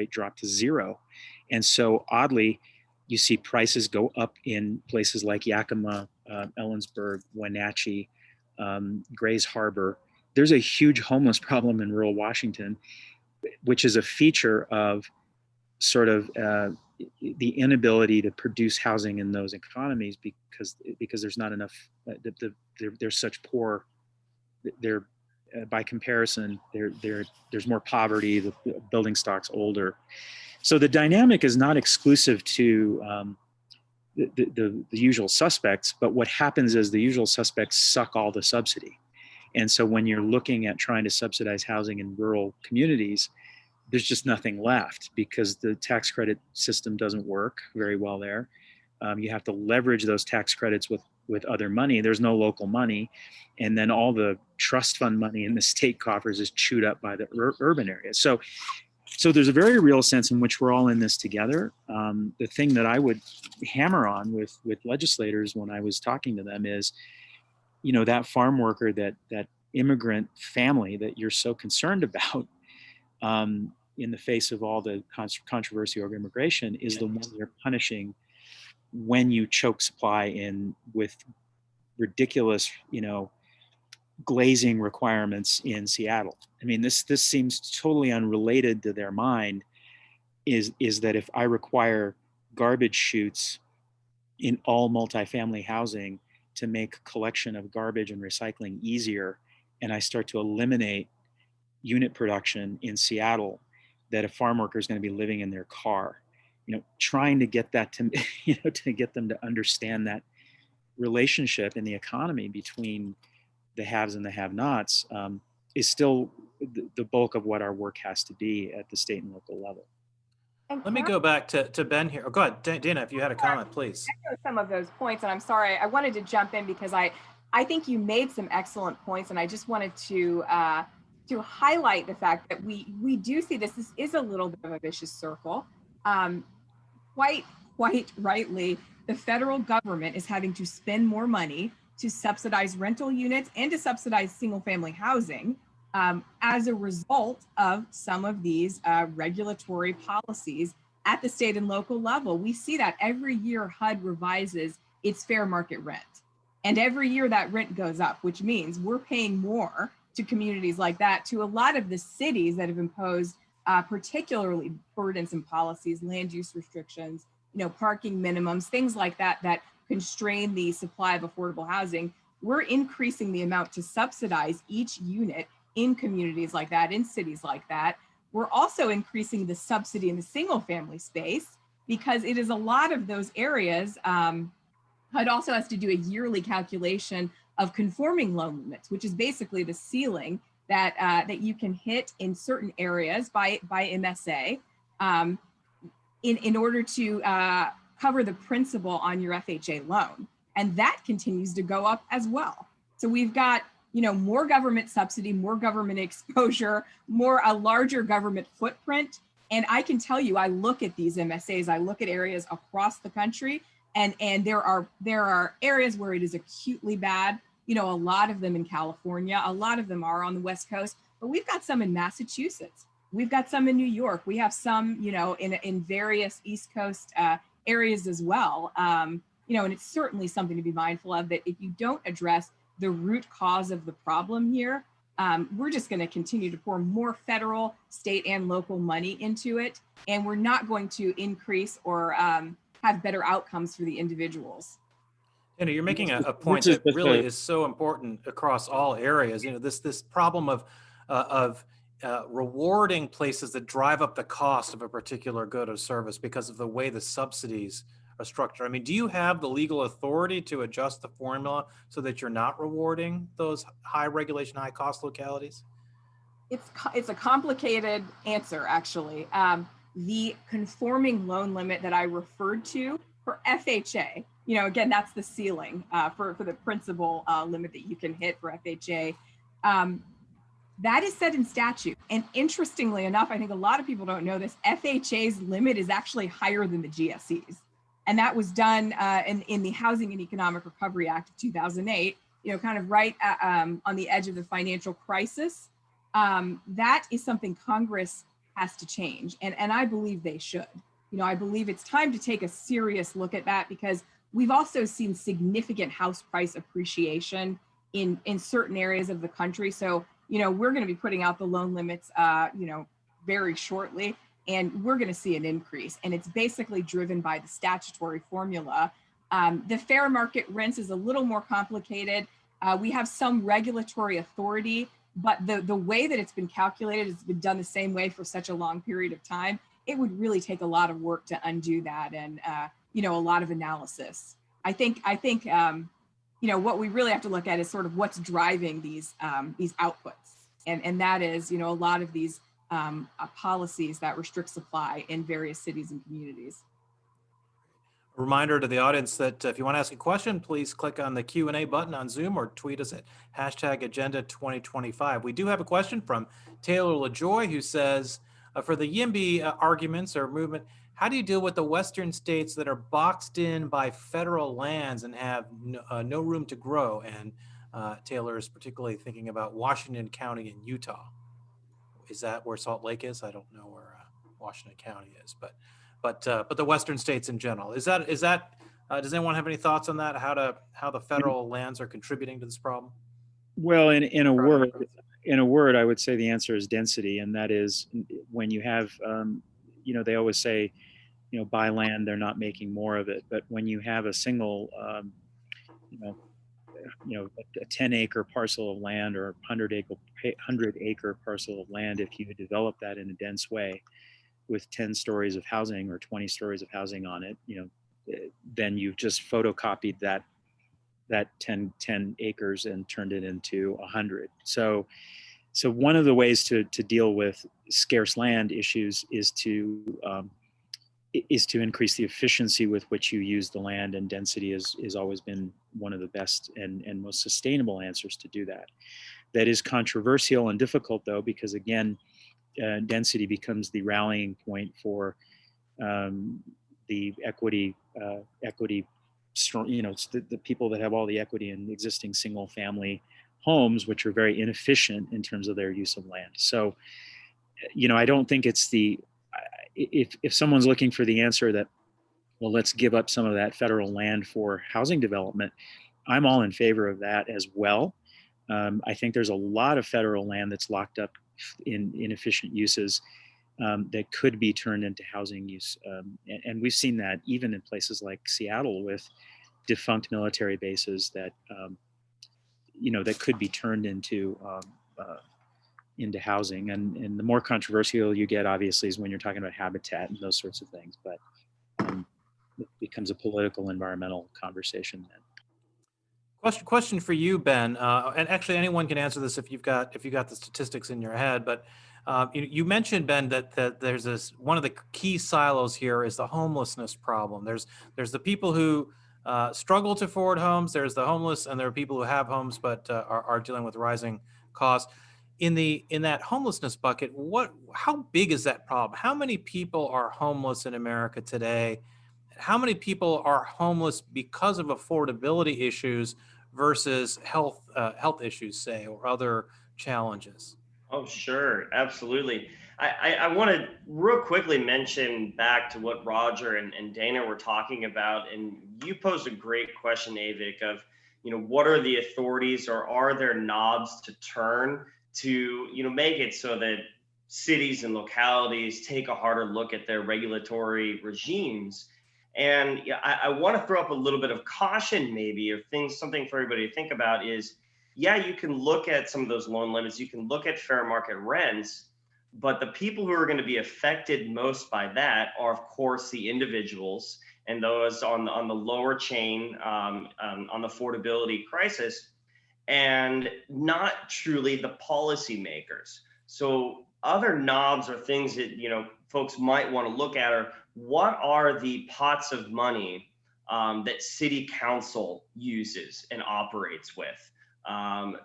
drop to zero. And so oddly, you see prices go up in places like Yakima, Ellensburg, Wenatchee, Grays Harbor. There's a huge homeless problem in rural Washington, which is a feature of sort of the inability to produce housing in those economies because there's not enough. They're such poor. They're by comparison, there's more poverty. The building stock's older, so the dynamic is not exclusive to the usual suspects. But what happens is the usual suspects suck all the subsidy, and so when you're looking at trying to subsidize housing in rural communities, there's just nothing left because the tax credit system doesn't work very well there. You have to leverage those tax credits with other money. There's no local money. And then all the trust fund money in the state coffers is chewed up by the urban areas. So there's a very real sense in which we're all in this together. The thing that I would hammer on with legislators when I was talking to them is, that farm worker, that immigrant family that you're so concerned about, in the face of all the controversy over immigration, is the one you're punishing when you choke supply in with ridiculous, glazing requirements in Seattle. I mean, this seems totally unrelated to their mind. Is that if I require garbage chutes in all multifamily housing to make collection of garbage and recycling easier, and I start to eliminate unit production in Seattle, that a farm worker is going to be living in their car, trying to get that to, to get them to understand that relationship in the economy between the haves and the have-nots is still the bulk of what our work has to be at the state and local level. And Let me go back to Ben here. Oh, go ahead, Dana, if you had a comment, please. echo some of those points, and I'm sorry, I wanted to jump in because I think you made some excellent points, and I just wanted to highlight the fact that we do see this is a little bit of a vicious circle. Quite rightly, the federal government is having to spend more money to subsidize rental units and to subsidize single-family housing as a result of some of these regulatory policies at the state and local level. We see that every year HUD revises its fair market rent. And every year that rent goes up, which means we're paying more to communities like that, to a lot of the cities that have imposed particularly burdensome policies, land use restrictions, parking minimums, things like that, that constrain the supply of affordable housing. We're increasing the amount to subsidize each unit in communities like that, in cities like that. We're also increasing the subsidy in the single family space because it is a lot of those areas. HUD also has to do a yearly calculation of conforming loan limits, which is basically the ceiling that you can hit in certain areas by MSA in order to cover the principal on your FHA loan. And that continues to go up as well. So we've got more government subsidy, more government exposure, a larger government footprint. And I can tell you, I look at these MSAs, I look at areas across the country, and there are areas where it is acutely bad. A lot of them in California, a lot of them are on the West Coast, but we've got some in Massachusetts. We've got some in New York. We have some, in various East Coast areas as well. And it's certainly something to be mindful of, that if you don't address the root cause of the problem here, we're just going to continue to pour more federal, state, and local money into it. And we're not going to increase or have better outcomes for the individuals. You're making a point that really is so important across all areas. This problem of rewarding places that drive up the cost of a particular good or service because of the way the subsidies are structured. I mean, do you have the legal authority to adjust the formula so that you're not rewarding those high regulation, high cost localities? It's a complicated answer, actually. The conforming loan limit that I referred to for FHA, again, that's the ceiling for the principal limit that you can hit for FHA. That is set in statute. And interestingly enough, I think a lot of people don't know this, FHA's limit is actually higher than the GSEs. And that was done in the Housing and Economic Recovery Act of 2008, kind of right on the edge of the financial crisis. That is something Congress has to change. And I believe they should. I believe it's time to take a serious look at that, because we've also seen significant house price appreciation in certain areas of the country. So, we're going to be putting out the loan limits, very shortly, and we're going to see an increase. And it's basically driven by the statutory formula. The fair market rents is a little more complicated. We have some regulatory authority, but the way that it's been calculated has been done the same way for such a long period of time. It would really take a lot of work to undo that, and a lot of analysis. I think what we really have to look at is sort of what's driving these outputs, and that is a lot of these policies that restrict supply in various cities and communities. A reminder to the audience that if you want to ask a question, please click on the Q&A button on Zoom or tweet us at #Agenda2025. We do have a question from Taylor LaJoy, who says, for the YIMBY arguments or movement, how do you deal with the Western states that are boxed in by federal lands and have no room to grow? And Taylor is particularly thinking about Washington County and Utah. Is that where Salt Lake is? I don't know where Washington County is, but the Western states in general. Is that Does anyone have any thoughts on that? How the federal lands are contributing to this problem? Well, in a word, I would say the answer is density, and that is when you have, they always say, buy land, they're not making more of it. But when you have a single, you know, a 10-acre parcel of land or a 100-acre parcel of land, if you develop that in a dense way with 10 stories of housing or 20 stories of housing on it, then you've just photocopied that 10 acres and turned it into 100. So one of the ways to deal with scarce land issues is to increase the efficiency with which you use the land, and density has always been one of the best and most sustainable answers to do that. That is controversial and difficult, though, because again, density becomes the rallying point for the equity, the people that have all the equity in existing single family homes, which are very inefficient in terms of their use of land. So, I don't think it's if someone's looking for the answer that, well, let's give up some of that federal land for housing development, I'm all in favor of that as well. I think there's a lot of federal land that's locked up in inefficient uses that could be turned into housing use. And we've seen that even in places like Seattle with defunct military bases that, that could be turned into housing. And the more controversial you get, obviously, is when you're talking about habitat and those sorts of things. But it becomes a political, environmental conversation then. Question for you, Ben, and actually anyone can answer this if you've got the statistics in your head. But you mentioned, Ben, that there's one of the key silos here is the homelessness problem. There's the people who struggle to afford homes. There's the homeless, and there are people who have homes but are dealing with rising costs. In that homelessness bucket, how big is that problem? How many people are homeless in America today? How many people are homeless because of affordability issues versus health issues, say, or other challenges? Oh, sure. Absolutely. I want to real quickly mention back to what Roger and Dana were talking about. And you posed a great question, Avik, of, what are the authorities, or are there knobs to turn to, make it so that cities and localities take a harder look at their regulatory regimes? And I want to throw up a little bit of caution, maybe, or something for everybody to think about is, yeah, you can look at some of those loan limits, you can look at fair market rents, but the people who are going to be affected most by that are, of course, the individuals and those on the lower chain on the affordability crisis, and not truly the policymakers. So other knobs or things that folks might want to look at are, what are the pots of money that city council uses and operates with?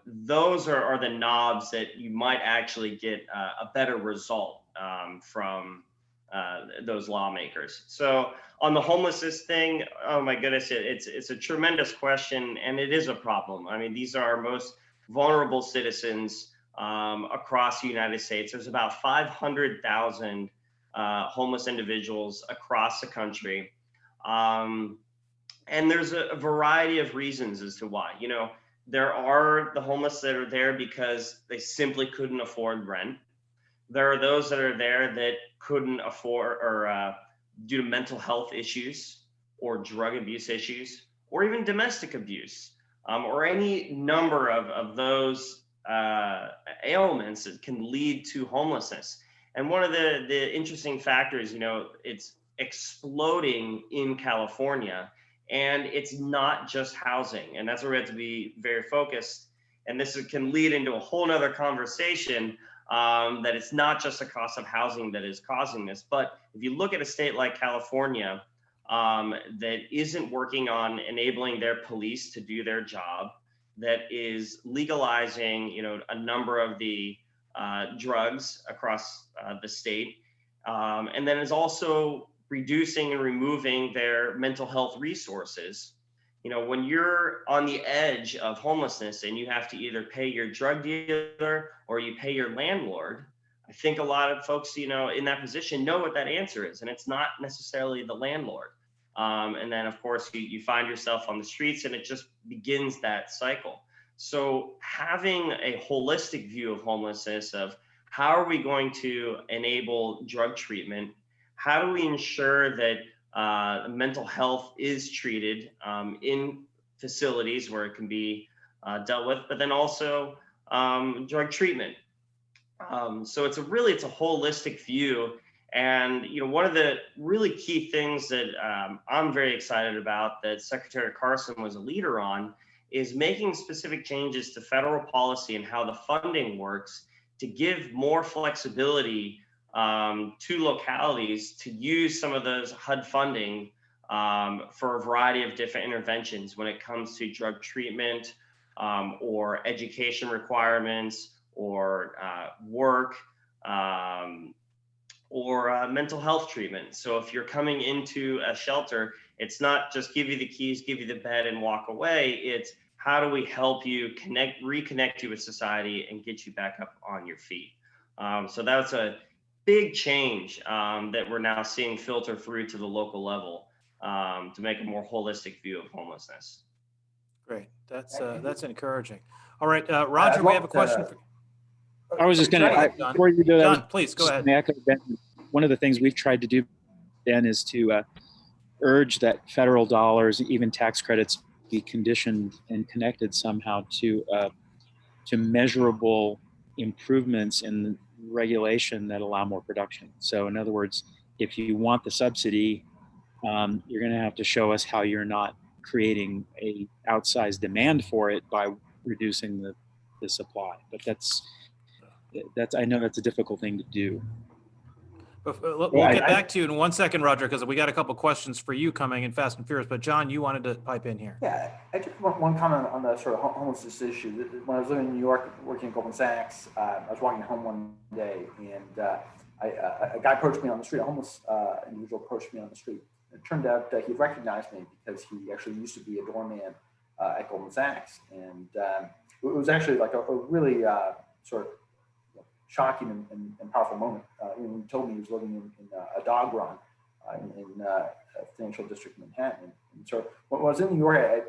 Those are the knobs that you might actually get a better result from those lawmakers. So on the homelessness thing, oh my goodness, it's a tremendous question, and it is a problem. I mean, these are our most vulnerable citizens across the United States. There's about 500,000 homeless individuals across the country. And there's a variety of reasons as to why. There are the homeless that are there because they simply couldn't afford rent. There are those that are there that couldn't afford, or due to mental health issues or drug abuse issues, or even domestic abuse, or any number of those ailments that can lead to homelessness. And one of the interesting factors, it's exploding in California, and it's not just housing. And that's where we have to be very focused. And this can lead into a whole nother conversation, that it's not just the cost of housing that is causing this. But if you look at a state like California, that isn't working on enabling their police to do their job, that is legalizing, a number of the drugs across the state, and then is also reducing and removing their mental health resources. When you're on the edge of homelessness and you have to either pay your drug dealer or you pay your landlord, I think a lot of folks, in that position know what that answer is, and it's not necessarily the landlord. And then, of course, you find yourself on the streets, and it just begins that cycle. So having a holistic view of homelessness, of how are we going to enable drug treatment? How do we ensure that mental health is treated in facilities where it can be dealt with, but then also drug treatment. So it's a holistic view. And one of the really key things that I'm very excited about, that Secretary Carson was a leader on, is making specific changes to federal policy and how the funding works to give more flexibility to localities to use some of those HUD funding for a variety of different interventions when it comes to drug treatment or education requirements or work or mental health treatment. So if you're coming into a shelter, it's not just give you the keys, give you the bed and walk away. It's how do we help you reconnect you with society and get you back up on your feet. So that's a big change that we're now seeing filter through to the local level to make a more holistic view of homelessness. Great. That's encouraging. All right, Roger, we have a question. I was just going to, before you do that, John, please go ahead. One of the things we've tried to do, Ben, is to urge that federal dollars, even tax credits, be conditioned and connected somehow to measurable improvements in regulation that allow more production. So in other words, if you want the subsidy, you're going to have to show us how you're not creating a outsized demand for it by reducing the supply. But that's I know that's a difficult thing to do. We'll get back to you in 1 second, Roger, because we got a couple questions for you coming in fast and furious. But John, you wanted to pipe in here. Yeah, I just want one comment on the sort of homelessness issue. When I was living in New York, working at Goldman Sachs, I was walking home one day, and a guy approached me on the street. A homeless individual approached me on the street. It turned out he recognized me because he actually used to be a doorman at Goldman Sachs, and it was actually like a really sort of shocking and powerful moment. When he told me he was living in a dog run in a financial district in Manhattan. And so when I was in New York, I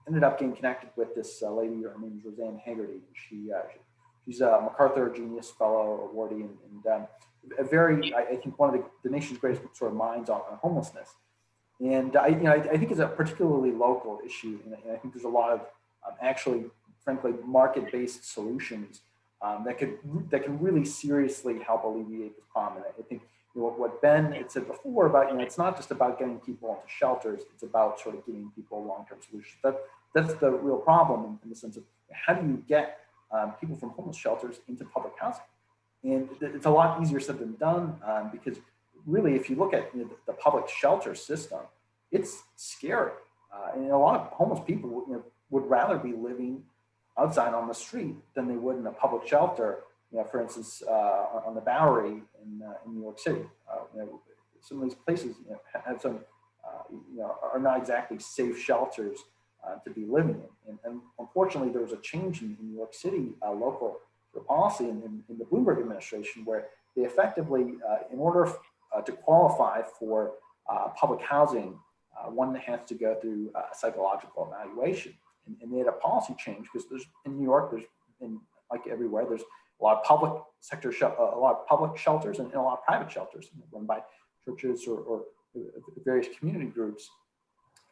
ended up getting connected with this lady. Her name is Roseanne Haggerty. She's a MacArthur Genius Fellow awardee and a very, I think, one of the nation's greatest sort of minds on homelessness. And I think it's a particularly local issue, and I think there's a lot of actually, frankly, market-based solutions that can really seriously help alleviate this problem. And I think what Ben had said before about it's not just about getting people into shelters; it's about sort of giving people long-term solutions. That's the real problem in the sense of how do you get people from homeless shelters into public housing? And it's a lot easier said than done because really, if you look at the public shelter system, it's scary, and a lot of homeless people would rather be living outside on the street than they would in a public shelter. For instance, on the Bowery in New York City, some of these places have some, are not exactly safe shelters to be living in. And unfortunately, there was a change in New York City local policy in the Bloomberg administration where they effectively, in order to qualify for public housing, one has to go through a psychological evaluation. And they had a policy change because in New York, like everywhere, there's a lot of public sector, a lot of public shelters and a lot of private shelters run by churches or various community groups.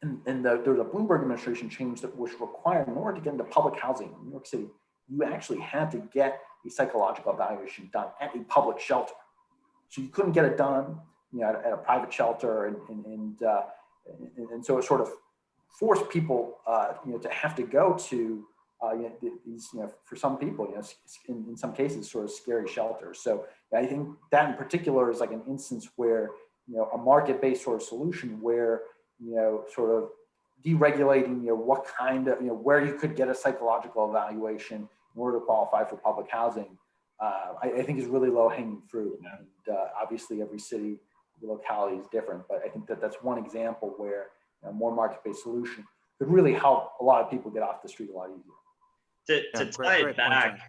And there was a Bloomberg administration change which required, in order to get into public housing in New York City, you actually had to get a psychological evaluation done at a public shelter. So you couldn't get it done, at a private shelter, and so it sort of forced people, to have to go to these, for some people, in some cases, sort of scary shelters. So I think that in particular is like an instance where, a market-based sort of solution where, sort of deregulating, what kind of, where you could get a psychological evaluation in order to qualify for public housing, I think is really low-hanging fruit. And obviously, every city, the locality is different, but I think that's one example where a more market-based solution could really help a lot of people get off the street a lot easier. To tie it back.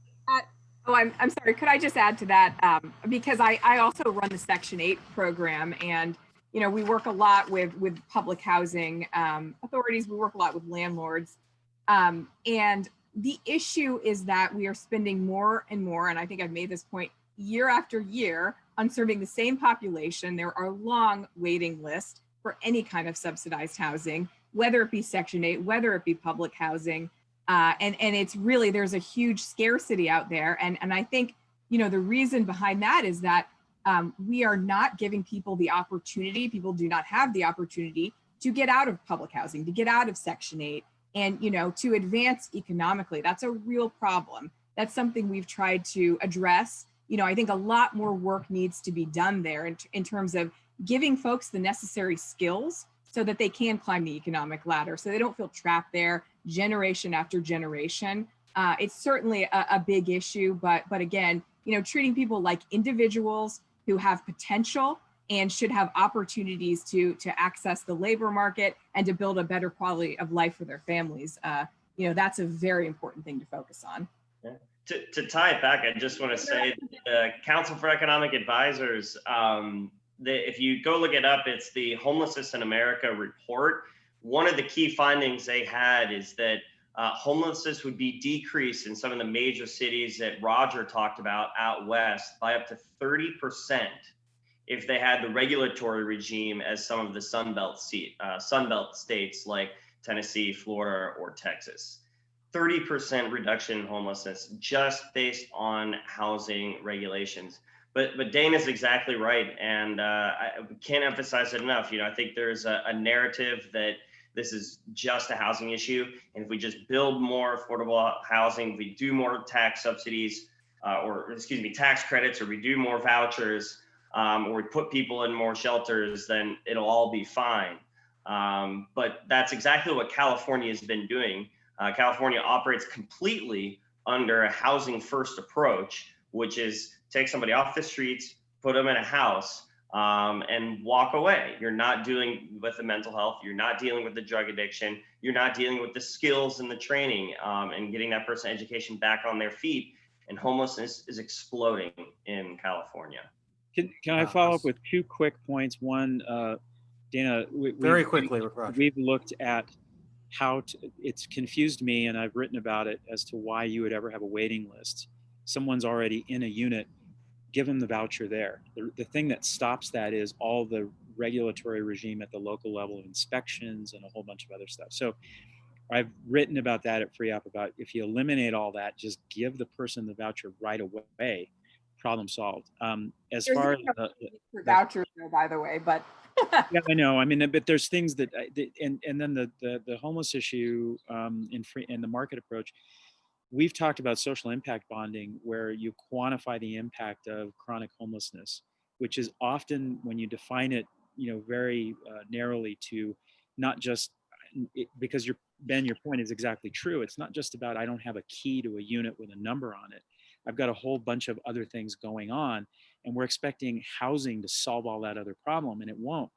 I'm sorry. Could I just add to that? Because I also run the Section 8 program, and you know, we work a lot with public housing authorities. We work a lot with landlords. And the issue is that we are spending more and more, and I think I've made this point year after year, on serving the same population. There are long waiting lists for any kind of subsidized housing, whether it be Section 8, whether it be public housing. And it's really, there's a huge scarcity out there. And I think, you know, the reason behind that is that we are not giving people the opportunity. People do not have the opportunity to get out of public housing, to get out of Section 8, and, you know, to advance economically. That's a real problem. That's something we've tried to address. You know, I think a lot more work needs to be done there in terms of giving folks the necessary skills so that they can climb the economic ladder, so they don't feel trapped there generation after generation. It's certainly a big issue, but again, you know, treating people like individuals who have potential and should have opportunities to access the labor market and to build a better quality of life for their families. You know, that's a very important thing to focus on. Yeah. To tie it back, I just want to say the Council for Economic Advisors, if you go look it up, it's the Homelessness in America report. One of the key findings they had is that homelessness would be decreased in some of the major cities that Roger talked about out west by up to 30% if they had the regulatory regime as some of the Sunbelt states like Tennessee, Florida, or Texas. 30% reduction in homelessness just based on housing regulations. But Dana's exactly right, and I can't emphasize it enough. You know, I think there's a narrative that this is just a housing issue, and if we just build more affordable housing, if we do more tax subsidies, tax credits, or we do more vouchers, or we put people in more shelters, then it'll all be fine. But that's exactly what California has been doing. California operates completely under a housing first approach, which is take somebody off the streets, put them in a house, and walk away. You're not dealing with the mental health. You're not dealing with the drug addiction. You're not dealing with the skills and the training, and getting that person education back on their feet. And homelessness is exploding in California. Can I follow up with two quick points? One, Dana, very quickly, Roger. We've looked at how it's confused me, and I've written about it as to why you would ever have a waiting list. Someone's already in a unit, give them the voucher there. The thing that stops that is all the regulatory regime at the local level of inspections and a whole bunch of other stuff. So I've written about that at FREOPP, about if you eliminate all that, just give the person the voucher right away, problem solved. As There's far as no vouchers, though, by the way, but yeah, I know. I mean, but there's things that, and then the homeless issue in the market approach. We've talked about social impact bonding, where you quantify the impact of chronic homelessness, which is often, when you define it, you know, very narrowly to not just because Ben, your point is exactly true. It's not just about I don't have a key to a unit with a number on it. I've got a whole bunch of other things going on, and we're expecting housing to solve all that other problem, and it won't.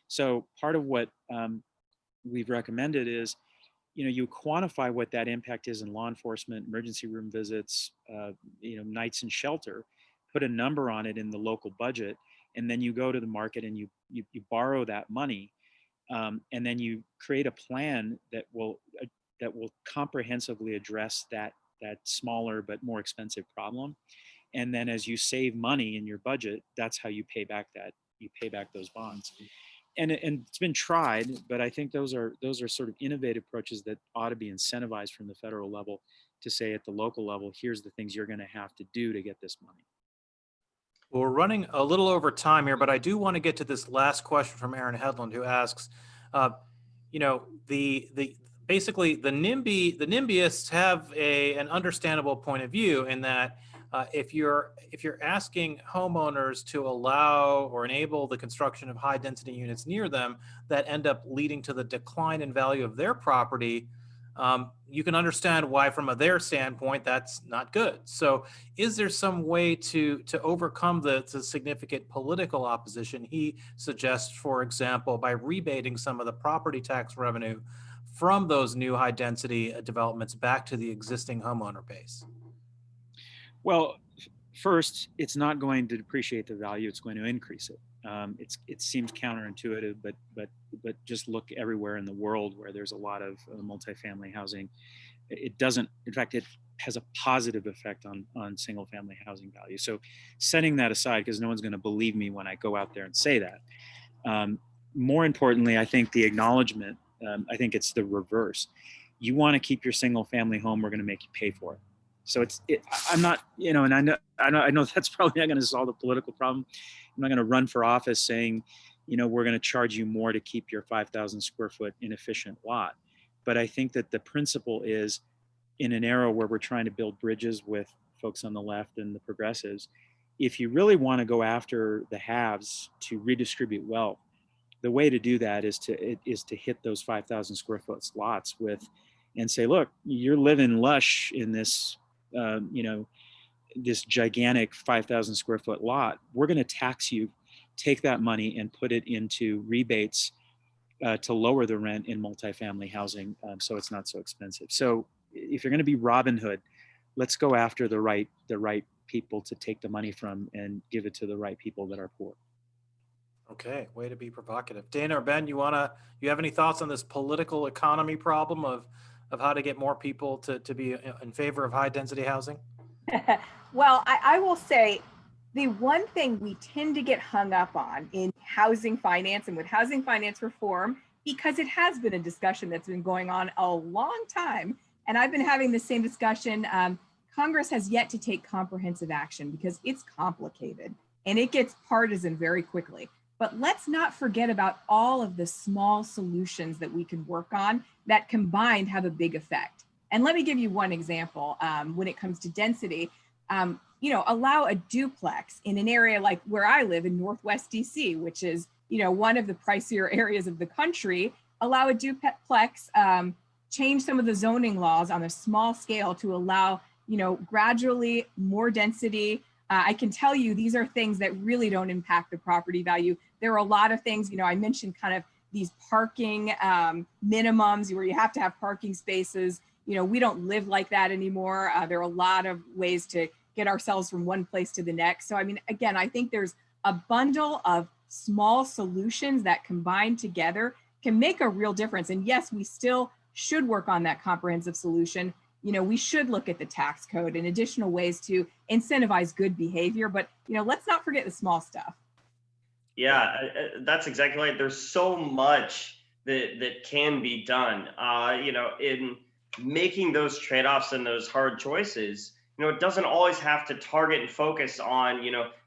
So part of what we've recommended is, you know, you quantify what that impact is in law enforcement, emergency room visits, you know, nights in shelter, put a number on it in the local budget, and then you go to the market and you borrow that money, and then you create a plan that will comprehensively address that smaller but more expensive problem. And then as you save money in your budget, that's how you pay back those bonds. And it's been tried, but I think those are sort of innovative approaches that ought to be incentivized from the federal level to say at the local level, here's the things you're going to have to do to get this money. Well, we're running a little over time here, but I do want to get to this last question from Aaron Hedlund, who asks, you know, basically the NIMBYists have an understandable point of view in that if you're asking homeowners to allow or enable the construction of high density units near them that end up leading to the decline in value of their property, you can understand why from their standpoint that's not good. So is there some way to overcome the significant political opposition? He suggests, for example, by rebating some of the property tax revenue from those new high density developments back to the existing homeowner base. Well, first, it's not going to depreciate the value; it's going to increase it. It seems counterintuitive, but just look everywhere in the world where there's a lot of multifamily housing. It doesn't. In fact, it has a positive effect on single family housing value. So, setting that aside, because no one's going to believe me when I go out there and say that. More importantly, I think the acknowledgement. I think it's the reverse. You want to keep your single family home, we're going to make you pay for it. So I'm not, and I know that's probably not going to solve the political problem. I'm not going to run for office saying, we're going to charge you more to keep your 5,000 square foot inefficient lot. But I think that the principle is, in an era where we're trying to build bridges with folks on the left and the progressives, if you really want to go after the haves to redistribute wealth, the way to do that is to hit those 5,000 square foot lots and say, look, you're living lush in this, this gigantic 5,000 square foot lot. We're going to tax you, take that money and put it into rebates to lower the rent in multifamily housing, so it's not so expensive. So if you're going to be Robin Hood, let's go after the right people to take the money from and give it to the right people that are poor. Okay, way to be provocative. Dana or Ben, you have any thoughts on this political economy problem of how to get more people to be in favor of high density housing? Well, I will say the one thing we tend to get hung up on in housing finance and with housing finance reform, because it has been a discussion that's been going on a long time, and I've been having the same discussion, Congress has yet to take comprehensive action because it's complicated and it gets partisan very quickly. But let's not forget about all of the small solutions that we can work on that combined have a big effect. And let me give you one example. When it comes to density, allow a duplex in an area like where I live in Northwest DC, which is, one of the pricier areas of the country. Allow a duplex, change some of the zoning laws on a small scale to allow, gradually more density. I can tell you these are things that really don't impact the property value. There are a lot of things, I mentioned kind of these parking minimums where you have to have parking spaces. We don't live like that anymore. There are a lot of ways to get ourselves from one place to the next. So, again, I think there's a bundle of small solutions that combined together can make a real difference. And yes, we still should work on that comprehensive solution. We should look at the tax code and additional ways to incentivize good behavior, but, let's not forget the small stuff. Yeah, that's exactly right. There's so much that can be done, in making those trade-offs and those hard choices. It doesn't always have to target and focus on,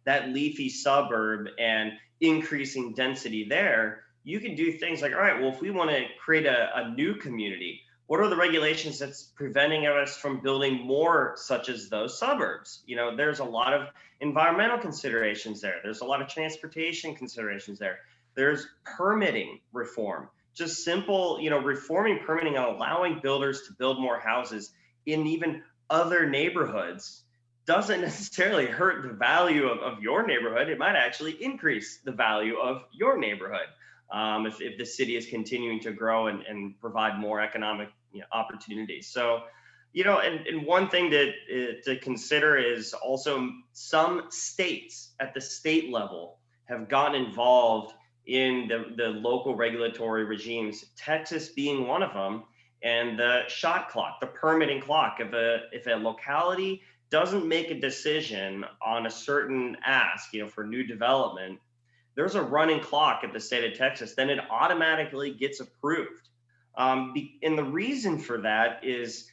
that leafy suburb and increasing density there. You can do things like, all right, well, if we want to create a new community, what are the regulations that's preventing us from building more such as those suburbs? There's a lot of environmental considerations there. There's a lot of transportation considerations there. There's permitting reform, just simple, reforming permitting and allowing builders to build more houses in even other neighborhoods doesn't necessarily hurt the value of your neighborhood. It might actually increase the value of your neighborhood. If the city is continuing to grow and provide more economic opportunities. So, and one thing to consider is also some states at the state level have gotten involved in the local regulatory regimes, Texas being one of them, and the shot clock, the permitting clock. If a locality doesn't make a decision on a certain ask, for new development, there's a running clock at the state of Texas, then it automatically gets approved. And the reason for that is,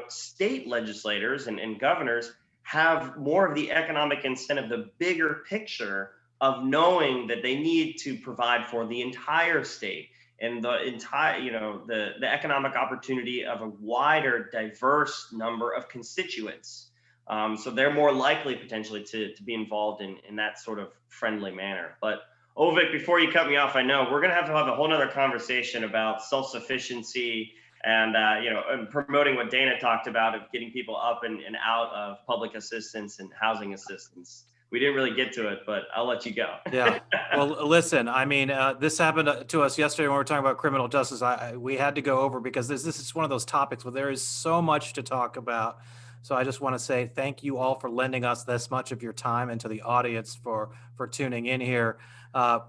state legislators and governors have more of the economic incentive, the bigger picture of knowing that they need to provide for the entire state and the entire, the economic opportunity of a wider, diverse number of constituents. So they're more likely potentially to be involved in that sort of friendly manner. But Ovik, before you cut me off, I know we're going to have a whole nother conversation about self-sufficiency and, and promoting what Dana talked about of getting people up and out of public assistance and housing assistance. We didn't really get to it, but I'll let you go. Yeah. Well, listen, this happened to us yesterday when we were talking about criminal justice. We had to go over because this is one of those topics where there is so much to talk about. So I just want to say thank you all for lending us this much of your time, and to the audience for tuning in here.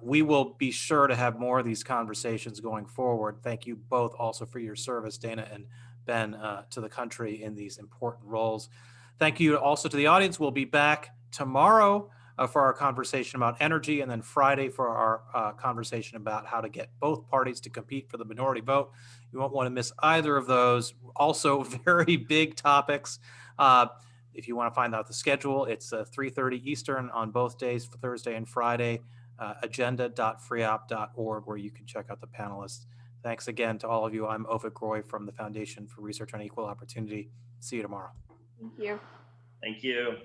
We will be sure to have more of these conversations going forward. Thank you both also for your service, Dana and Ben, to the country in these important roles. Thank you also to the audience. We'll be back tomorrow for our conversation about energy, and then Friday for our conversation about how to get both parties to compete for the minority vote. You won't want to miss either of those. Also, very big topics. If you want to find out the schedule, it's 3:30 Eastern on both days, for Thursday and Friday. Agenda.freopp.org, where you can check out the panelists. Thanks again to all of you. I'm Ovik Roy from the Foundation for Research on Equal Opportunity. See you tomorrow. Thank you. Thank you.